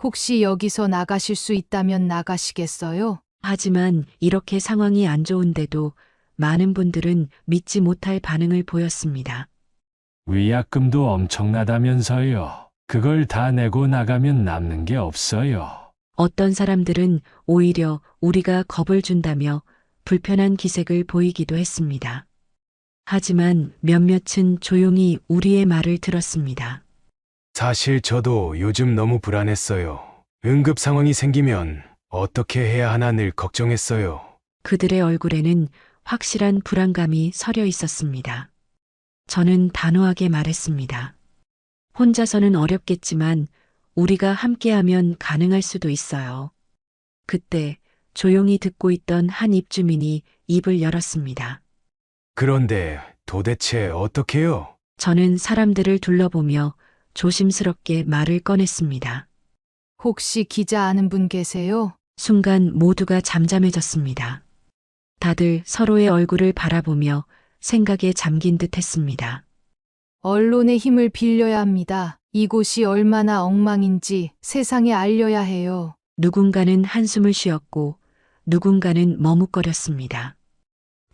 혹시 여기서 나가실 수 있다면 나가시겠어요? 하지만 이렇게 상황이 안 좋은데도 많은 분들은 믿지 못할 반응을 보였습니다. 위약금도 엄청나다면서요. 그걸 다 내고 나가면 남는 게 없어요. 어떤 사람들은 오히려 우리가 겁을 준다며 불편한 기색을 보이기도 했습니다. 하지만 몇몇은 조용히 우리의 말을 들었습니다. 사실 저도 요즘 너무 불안했어요. 응급 상황이 생기면 어떻게 해야 하나 늘 걱정했어요. 그들의 얼굴에는 확실한 불안감이 서려 있었습니다. 저는 단호하게 말했습니다. 혼자서는 어렵겠지만 우리가 함께하면 가능할 수도 있어요. 그때 조용히 듣고 있던 한 입주민이 입을 열었습니다. 그런데 도대체 어떻게요? 저는 사람들을 둘러보며 조심스럽게 말을 꺼냈습니다. 혹시 기자 아는 분 계세요? 순간 모두가 잠잠해졌습니다. 다들 서로의 얼굴을 바라보며 생각에 잠긴 듯 했습니다. 언론의 힘을 빌려야 합니다. 이곳이 얼마나 엉망인지 세상에 알려야 해요. 누군가는 한숨을 쉬었고 누군가는 머뭇거렸습니다.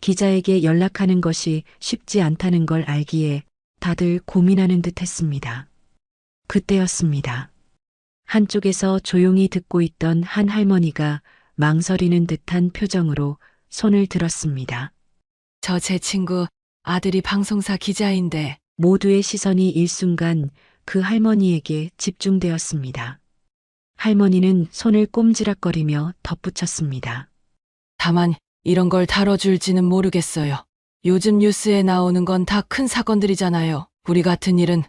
기자에게 연락하는 것이 쉽지 않다는 걸 알기에 다들 고민하는 듯 했습니다. 그때였습니다. 한쪽에서 조용히 듣고 있던 한 할머니가 망설이는 듯한 표정으로 손을 들었습니다. 저 제 친구 아들이 방송사 기자인데 모두의 시선이 일순간 그 할머니에게 집중되었습니다. 할머니는 손을 꼼지락거리며 덧붙였습니다. 다만 이런 걸 다뤄줄지는 모르겠어요. 요즘 뉴스에 나오는 건 다 큰 사건들이잖아요. 우리 같은 일은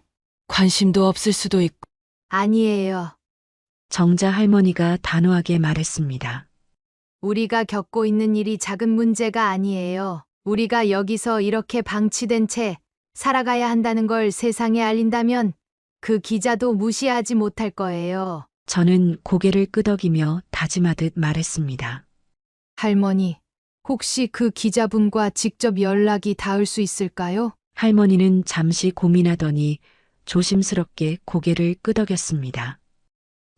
관심도 없을 수도 있고. 아니에요. 정자 할머니가 단호하게 말했습니다. 우리가 겪고 있는 일이 작은 문제가 아니에요. 우리가 여기서 이렇게 방치된 채 살아가야 한다는 걸 세상에 알린다면 그 기자도 무시하지 못할 거예요. 저는 고개를 끄덕이며 다짐하듯 말했습니다. 할머니, 혹시 그 기자분과 직접 연락이 닿을 수 있을까요? 할머니는 잠시 고민하더니 조심스럽게 고개를 끄덕였습니다.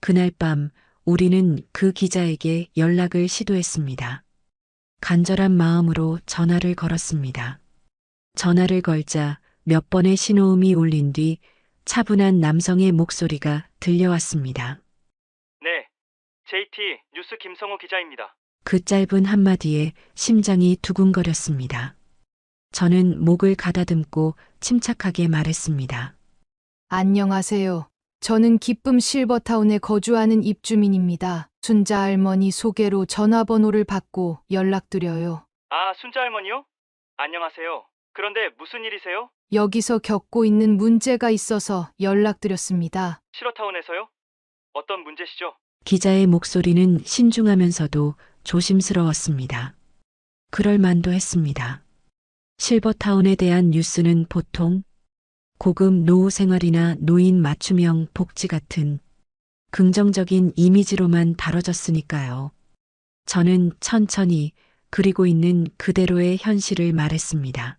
그날 밤 우리는 그 기자에게 연락을 시도했습니다. 간절한 마음으로 전화를 걸었습니다. 전화를 걸자 몇 번의 신호음이 울린 뒤 차분한 남성의 목소리가 들려왔습니다. 네, JT 뉴스 김성호 기자입니다. 그 짧은 한마디에 심장이 두근거렸습니다. 저는 목을 가다듬고 침착하게 말했습니다. 안녕하세요. 저는 기쁨 실버타운에 거주하는 입주민입니다. 순자 할머니 소개로 전화번호를 받고 연락드려요. 아, 순자 할머니요? 안녕하세요. 그런데 무슨 일이세요? 여기서 겪고 있는 문제가 있어서 연락드렸습니다. 실버타운에서요? 어떤 문제시죠? 기자의 목소리는 신중하면서도 조심스러웠습니다. 그럴 만도 했습니다. 실버타운에 대한 뉴스는 보통 고급 노후 생활이나 노인 맞춤형 복지 같은 긍정적인 이미지로만 다뤄졌으니까요. 저는 천천히 그리고 있는 그대로의 현실을 말했습니다.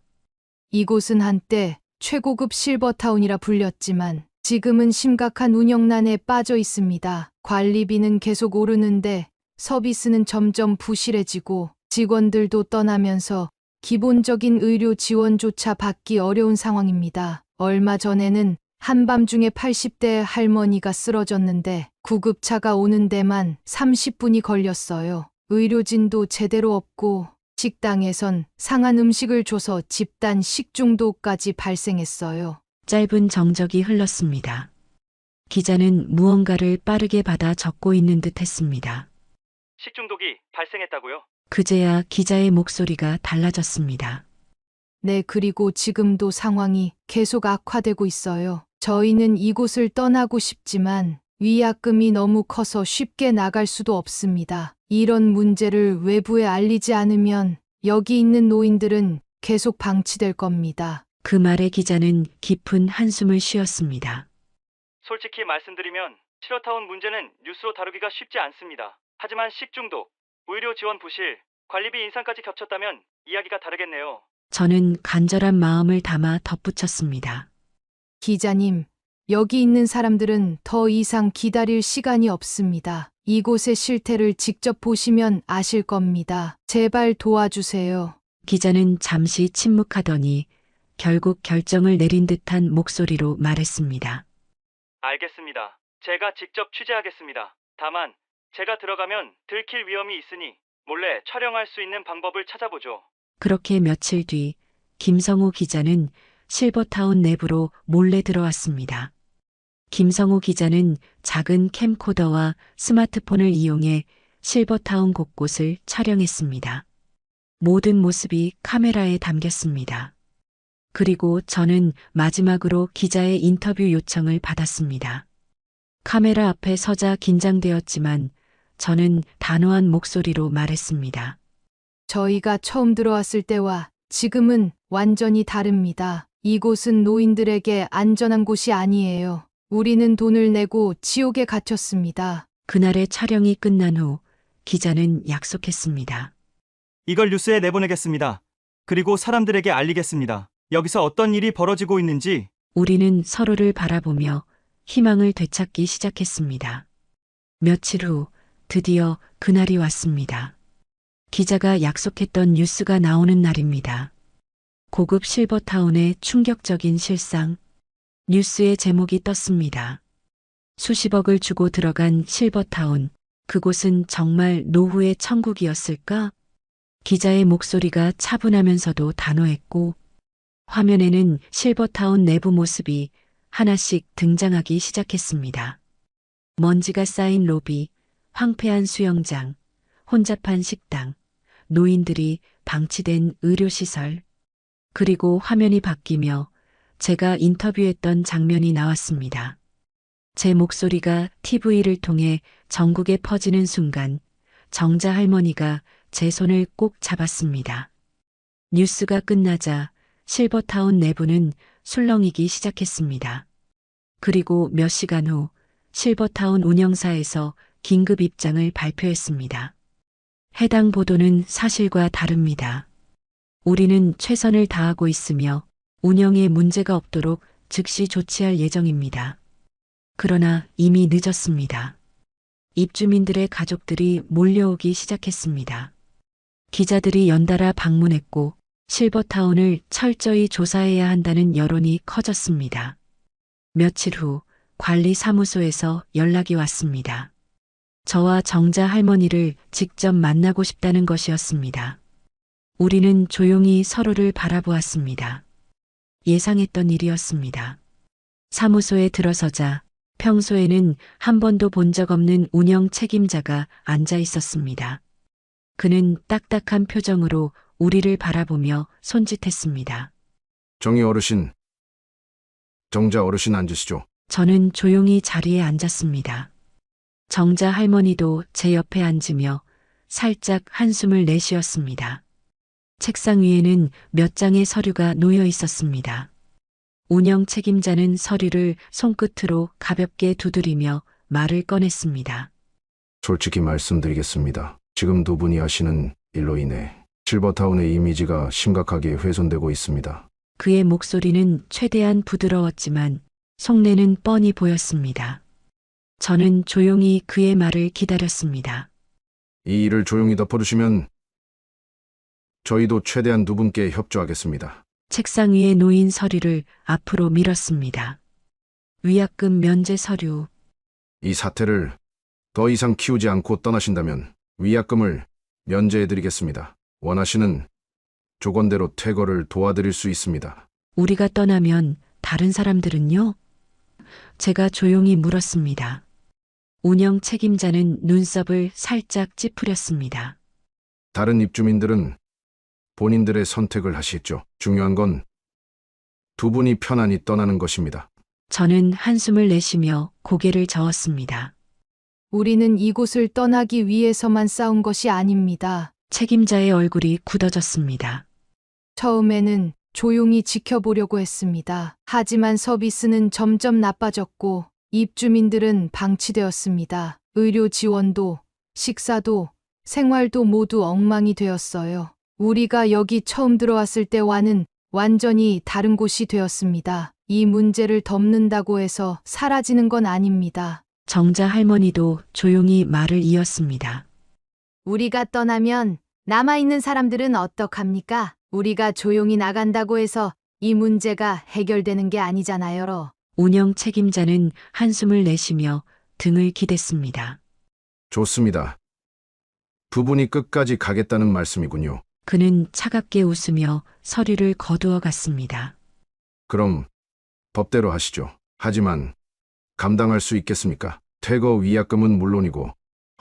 이곳은 한때 최고급 실버타운이라 불렸지만 지금은 심각한 운영난에 빠져 있습니다. 관리비는 계속 오르는데 서비스는 점점 부실해지고 직원들도 떠나면서 기본적인 의료 지원조차 받기 어려운 상황입니다. 얼마 전에는 한밤중에 80대 할머니가 쓰러졌는데 구급차가 오는 데만 30분이 걸렸어요. 의료진도 제대로 없고 식당에선 상한 음식을 줘서 집단 식중독까지 발생했어요. 짧은 정적이 흘렀습니다. 기자는 무언가를 빠르게 받아 적고 있는 듯 했습니다. 식중독이 발생했다고요? 그제야 기자의 목소리가 달라졌습니다. 네, 그리고 지금도 상황이 계속 악화되고 있어요. 저희는 이곳을 떠나고 싶지만 위약금이 너무 커서 쉽게 나갈 수도 없습니다. 이런 문제를 외부에 알리지 않으면 여기 있는 노인들은 계속 방치될 겁니다. 그 말에 기자는 깊은 한숨을 쉬었습니다. 솔직히 말씀드리면 실버타운 문제는 뉴스로 다루기가 쉽지 않습니다. 하지만 식중독, 의료 지원 부실, 관리비 인상까지 겹쳤다면 이야기가 다르겠네요. 저는 간절한 마음을 담아 덧붙였습니다. 기자님, 여기 있는 사람들은 더 이상 기다릴 시간이 없습니다. 이곳의 실태를 직접 보시면 아실 겁니다. 제발 도와주세요. 기자는 잠시 침묵하더니 결국 결정을 내린 듯한 목소리로 말했습니다. 알겠습니다. 제가 직접 취재하겠습니다. 다만 제가 들어가면 들킬 위험이 있으니 몰래 촬영할 수 있는 방법을 찾아보죠. 그렇게 며칠 뒤 김성호 기자는 실버타운 내부로 몰래 들어왔습니다. 김성호 기자는 작은 캠코더와 스마트폰을 이용해 실버타운 곳곳을 촬영했습니다. 모든 모습이 카메라에 담겼습니다. 그리고 저는 마지막으로 기자의 인터뷰 요청을 받았습니다. 카메라 앞에 서자 긴장되었지만 저는 단호한 목소리로 말했습니다. 저희가 처음 들어왔을 때와 지금은 완전히 다릅니다. 이곳은 노인들에게 안전한 곳이 아니에요. 우리는 돈을 내고 지옥에 갇혔습니다. 그날의 촬영이 끝난 후 기자는 약속했습니다. 이걸 뉴스에 내보내겠습니다. 그리고 사람들에게 알리겠습니다. 여기서 어떤 일이 벌어지고 있는지. 우리는 서로를 바라보며 희망을 되찾기 시작했습니다. 며칠 후 드디어 그날이 왔습니다. 기자가 약속했던 뉴스가 나오는 날입니다. 고급 실버타운의 충격적인 실상. 뉴스의 제목이 떴습니다. 수십억을 주고 들어간 실버타운. 그곳은 정말 노후의 천국이었을까? 기자의 목소리가 차분하면서도 단호했고 화면에는 실버타운 내부 모습이 하나씩 등장하기 시작했습니다. 먼지가 쌓인 로비, 황폐한 수영장, 혼잡한 식당, 노인들이 방치된 의료시설, 그리고 화면이 바뀌며 제가 인터뷰했던 장면이 나왔습니다. 제 목소리가 TV를 통해 전국에 퍼지는 순간 정자 할머니가 제 손을 꼭 잡았습니다. 뉴스가 끝나자 실버타운 내부는 술렁이기 시작했습니다. 그리고 몇 시간 후 실버타운 운영사에서 긴급 입장을 발표했습니다. 해당 보도는 사실과 다릅니다. 우리는 최선을 다하고 있으며 운영에 문제가 없도록 즉시 조치할 예정입니다. 그러나 이미 늦었습니다. 입주민들의 가족들이 몰려오기 시작했습니다. 기자들이 연달아 방문했고 실버타운을 철저히 조사해야 한다는 여론이 커졌습니다. 며칠 후 관리사무소에서 연락이 왔습니다. 저와 정자 할머니를 직접 만나고 싶다는 것이었습니다. 우리는 조용히 서로를 바라보았습니다. 예상했던 일이었습니다. 사무소에 들어서자 평소에는 한 번도 본 적 없는 운영 책임자가 앉아 있었습니다. 그는 딱딱한 표정으로 우리를 바라보며 손짓했습니다. 정희 어르신, 정자 어르신 앉으시죠. 저는 조용히 자리에 앉았습니다. 정자 할머니도 제 옆에 앉으며 살짝 한숨을 내쉬었습니다. 책상 위에는 몇 장의 서류가 놓여 있었습니다. 운영 책임자는 서류를 손끝으로 가볍게 두드리며 말을 꺼냈습니다. 솔직히 말씀드리겠습니다. 지금 두 분이 하시는 일로 인해 실버타운의 이미지가 심각하게 훼손되고 있습니다. 그의 목소리는 최대한 부드러웠지만 속내는 뻔히 보였습니다. 저는 조용히 그의 말을 기다렸습니다. 이 일을 조용히 덮어두시면 저희도 최대한 두 분께 협조하겠습니다. 책상 위에 놓인 서류를 앞으로 밀었습니다. 위약금 면제 서류. 이 사태를 더 이상 키우지 않고 떠나신다면 위약금을 면제해드리겠습니다. 원하시는 조건대로 퇴거를 도와드릴 수 있습니다. 우리가 떠나면 다른 사람들은요? 제가 조용히 물었습니다. 운영 책임자는 눈썹을 살짝 찌푸렸습니다. 다른 입주민들은 본인들의 선택을 하시죠. 중요한 건 두 분이 편안히 떠나는 것입니다. 저는 한숨을 내쉬며 고개를 저었습니다. 우리는 이곳을 떠나기 위해서만 싸운 것이 아닙니다. 책임자의 얼굴이 굳어졌습니다. 처음에는 조용히 지켜보려고 했습니다. 하지만 서비스는 점점 나빠졌고 입주민들은 방치되었습니다. 의료 지원도, 식사도, 생활도 모두 엉망이 되었어요. 우리가 여기 처음 들어왔을 때와는 완전히 다른 곳이 되었습니다. 이 문제를 덮는다고 해서 사라지는 건 아닙니다. 정자 할머니도 조용히 말을 이었습니다. 우리가 떠나면 남아있는 사람들은 어떡합니까? 우리가 조용히 나간다고 해서 이 문제가 해결되는 게 아니잖아요. 운영 책임자는 한숨을 내쉬며 등을 기댔습니다. 좋습니다. 두 분이 끝까지 가겠다는 말씀이군요. 그는 차갑게 웃으며 서류를 거두어 갔습니다. 그럼 법대로 하시죠. 하지만 감당할 수 있겠습니까? 퇴거 위약금은 물론이고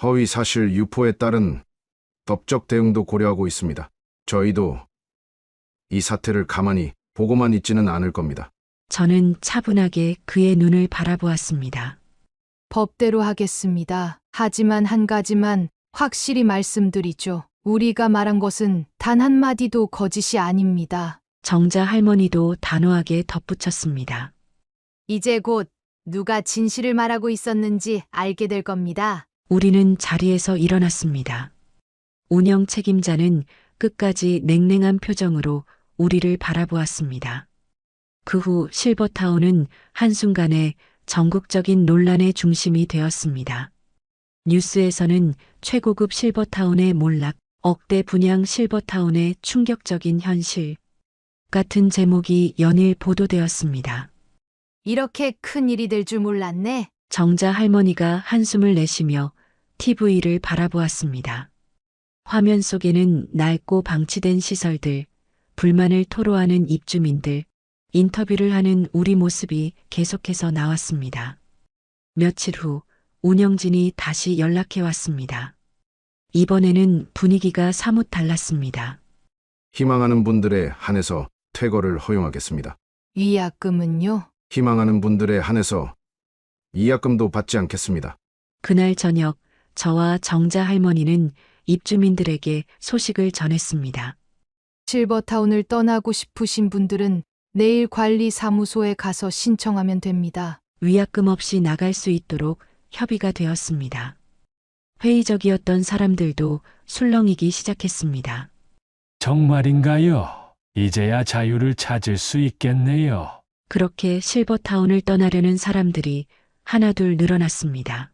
허위 사실 유포에 따른 법적 대응도 고려하고 있습니다. 저희도 이 사태를 가만히 보고만 있지는 않을 겁니다. 저는 차분하게 그의 눈을 바라보았습니다. 법대로 하겠습니다. 하지만 한 가지만 확실히 말씀드리죠. 우리가 말한 것은 단 한마디도 거짓이 아닙니다. 정자 할머니도 단호하게 덧붙였습니다. 이제 곧 누가 진실을 말하고 있었는지 알게 될 겁니다. 우리는 자리에서 일어났습니다. 운영 책임자는 끝까지 냉랭한 표정으로 우리를 바라보았습니다. 그 후 실버타운은 한순간에 전국적인 논란의 중심이 되었습니다. 뉴스에서는 최고급 실버타운의 몰락, 억대 분양 실버타운의 충격적인 현실 같은 제목이 연일 보도되었습니다. 이렇게 큰 일이 될 줄 몰랐네. 정자 할머니가 한숨을 내쉬며 TV를 바라보았습니다. 화면 속에는 낡고 방치된 시설들, 불만을 토로하는 입주민들, 인터뷰를 하는 우리 모습이 계속해서 나왔습니다. 며칠 후 운영진이 다시 연락해 왔습니다. 이번에는 분위기가 사뭇 달랐습니다. 희망하는 분들에 한해서 퇴거를 허용하겠습니다. 위약금은요? 희망하는 분들에 한해서 위약금도 받지 않겠습니다. 그날 저녁 저와 정자 할머니는 입주민들에게 소식을 전했습니다. 실버타운을 떠나고 싶으신 분들은 내일 관리사무소에 가서 신청하면 됩니다. 위약금 없이 나갈 수 있도록 협의가 되었습니다. 회의적이었던 사람들도 술렁이기 시작했습니다. 정말인가요? 이제야 자유를 찾을 수 있겠네요. 그렇게 실버타운을 떠나려는 사람들이 하나둘 늘어났습니다.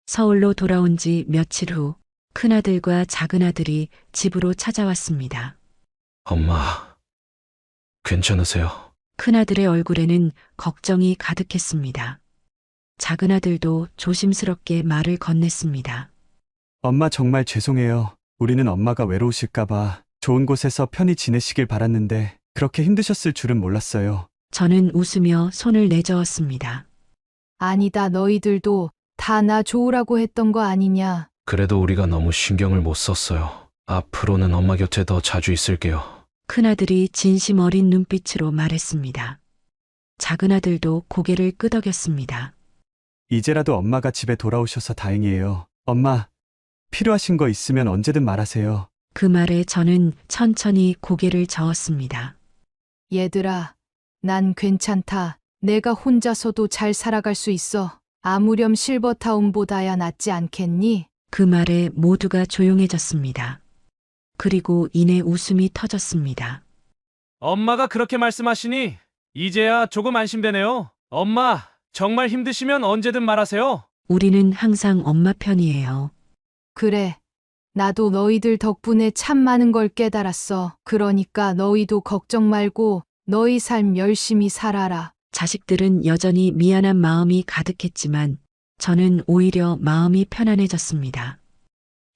서울로 돌아온 지 며칠 후 큰아들과 작은아들이 집으로 찾아왔습니다. 엄마, 괜찮으세요? 큰아들의 얼굴에는 걱정이 가득했습니다. 작은아들도 조심스럽게 말을 건넸습니다. 엄마 정말 죄송해요. 우리는 엄마가 외로우실까봐 좋은 곳에서 편히 지내시길 바랐는데 그렇게 힘드셨을 줄은 몰랐어요. 저는 웃으며 손을 내저었습니다. 아니다, 너희들도 다 나 좋으라고 했던 거 아니냐. 그래도 우리가 너무 신경을 못 썼어요. 앞으로는 엄마 곁에 더 자주 있을게요. 큰아들이 진심 어린 눈빛으로 말했습니다. 작은아들도 고개를 끄덕였습니다. 이제라도 엄마가 집에 돌아오셔서 다행이에요. 엄마, 필요하신 거 있으면 언제든 말하세요. 그 말에 저는 천천히 고개를 저었습니다. 얘들아, 난 괜찮다. 내가 혼자서도 잘 살아갈 수 있어. 아무렴 실버타운보다야 낫지 않겠니? 그 말에 모두가 조용해졌습니다. 그리고 이내 웃음이 터졌습니다. 엄마가 그렇게 말씀하시니 이제야 조금 안심되네요. 엄마, 정말 힘드시면 언제든 말하세요. 우리는 항상 엄마 편이에요. 그래. 나도 너희들 덕분에 참 많은 걸 깨달았어. 그러니까 너희도 걱정 말고 너희 삶 열심히 살아라. 자식들은 여전히 미안한 마음이 가득했지만 저는 오히려 마음이 편안해졌습니다.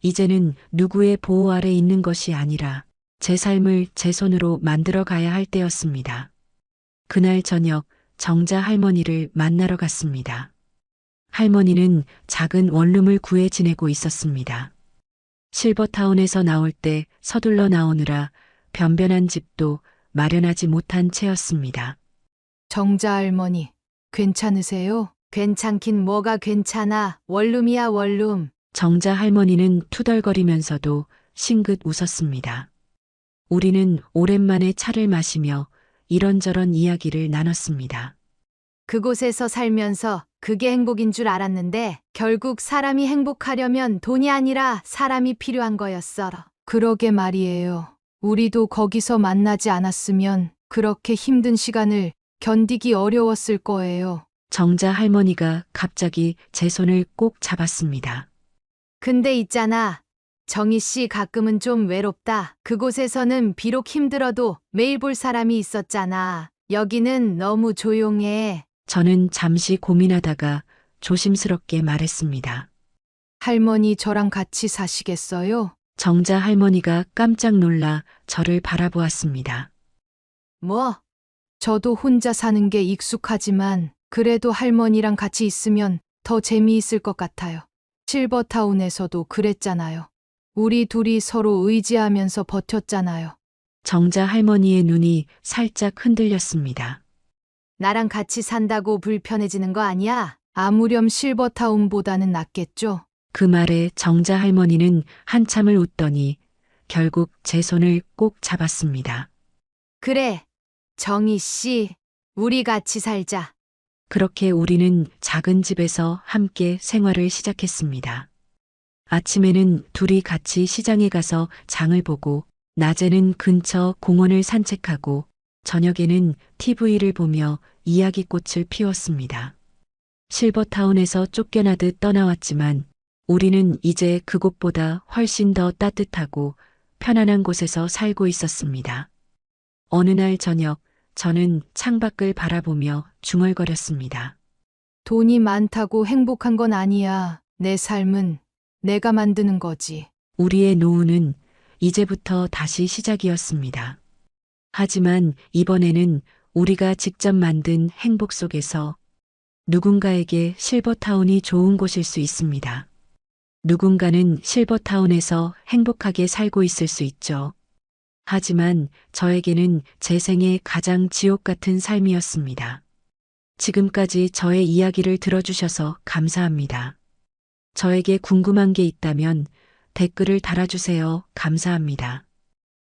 이제는 누구의 보호 아래 있는 것이 아니라 제 삶을 제 손으로 만들어 가야 할 때였습니다. 그날 저녁 정자 할머니를 만나러 갔습니다. 할머니는 작은 원룸을 구해 지내고 있었습니다. 실버타운에서 나올 때 서둘러 나오느라 변변한 집도 마련하지 못한 채였습니다. 정자 할머니, 괜찮으세요? 괜찮긴 뭐가 괜찮아. 원룸이야, 원룸. 정자 할머니는 투덜거리면서도 싱긋 웃었습니다. 우리는 오랜만에 차를 마시며 이런저런 이야기를 나눴습니다. 그곳에서 살면서 그게 행복인 줄 알았는데 결국 사람이 행복하려면 돈이 아니라 사람이 필요한 거였어. 그러게 말이에요. 우리도 거기서 만나지 않았으면 그렇게 힘든 시간을 견디기 어려웠을 거예요. 정자 할머니가 갑자기 제 손을 꼭 잡았습니다. 근데 있잖아. 정희 씨 가끔은 좀 외롭다. 그곳에서는 비록 힘들어도 매일 볼 사람이 있었잖아. 여기는 너무 조용해. 저는 잠시 고민하다가 조심스럽게 말했습니다. 할머니 저랑 같이 사시겠어요? 정자 할머니가 깜짝 놀라 저를 바라보았습니다. 뭐? 저도 혼자 사는 게 익숙하지만 그래도 할머니랑 같이 있으면 더 재미있을 것 같아요. 실버타운에서도 그랬잖아요. 우리 둘이 서로 의지하면서 버텼잖아요. 정자 할머니의 눈이 살짝 흔들렸습니다. 나랑 같이 산다고 불편해지는 거 아니야? 아무렴 실버타운보다는 낫겠죠? 그 말에 정자 할머니는 한참을 웃더니 결국 제 손을 꼭 잡았습니다. 그래. 정희 씨, 우리 같이 살자. 그렇게 우리는 작은 집에서 함께 생활을 시작했습니다. 아침에는 둘이 같이 시장에 가서 장을 보고, 낮에는 근처 공원을 산책하고, 저녁에는 TV를 보며 이야기꽃을 피웠습니다. 실버타운에서 쫓겨나듯 떠나왔지만 우리는 이제 그곳보다 훨씬 더 따뜻하고 편안한 곳에서 살고 있었습니다. 어느 날 저녁, 저는 창밖을 바라보며 중얼거렸습니다. 돈이 많다고 행복한 건 아니야. 내 삶은 내가 만드는 거지. 우리의 노후는 이제부터 다시 시작이었습니다. 하지만 이번에는 우리가 직접 만든 행복 속에서 누군가에게 실버타운이 좋은 곳일 수 있습니다. 누군가는 실버타운에서 행복하게 살고 있을 수 있죠. 하지만 저에게는 제 생애 가장 지옥 같은 삶이었습니다. 지금까지 저의 이야기를 들어주셔서 감사합니다. 저에게 궁금한 게 있다면 댓글을 달아주세요. 감사합니다.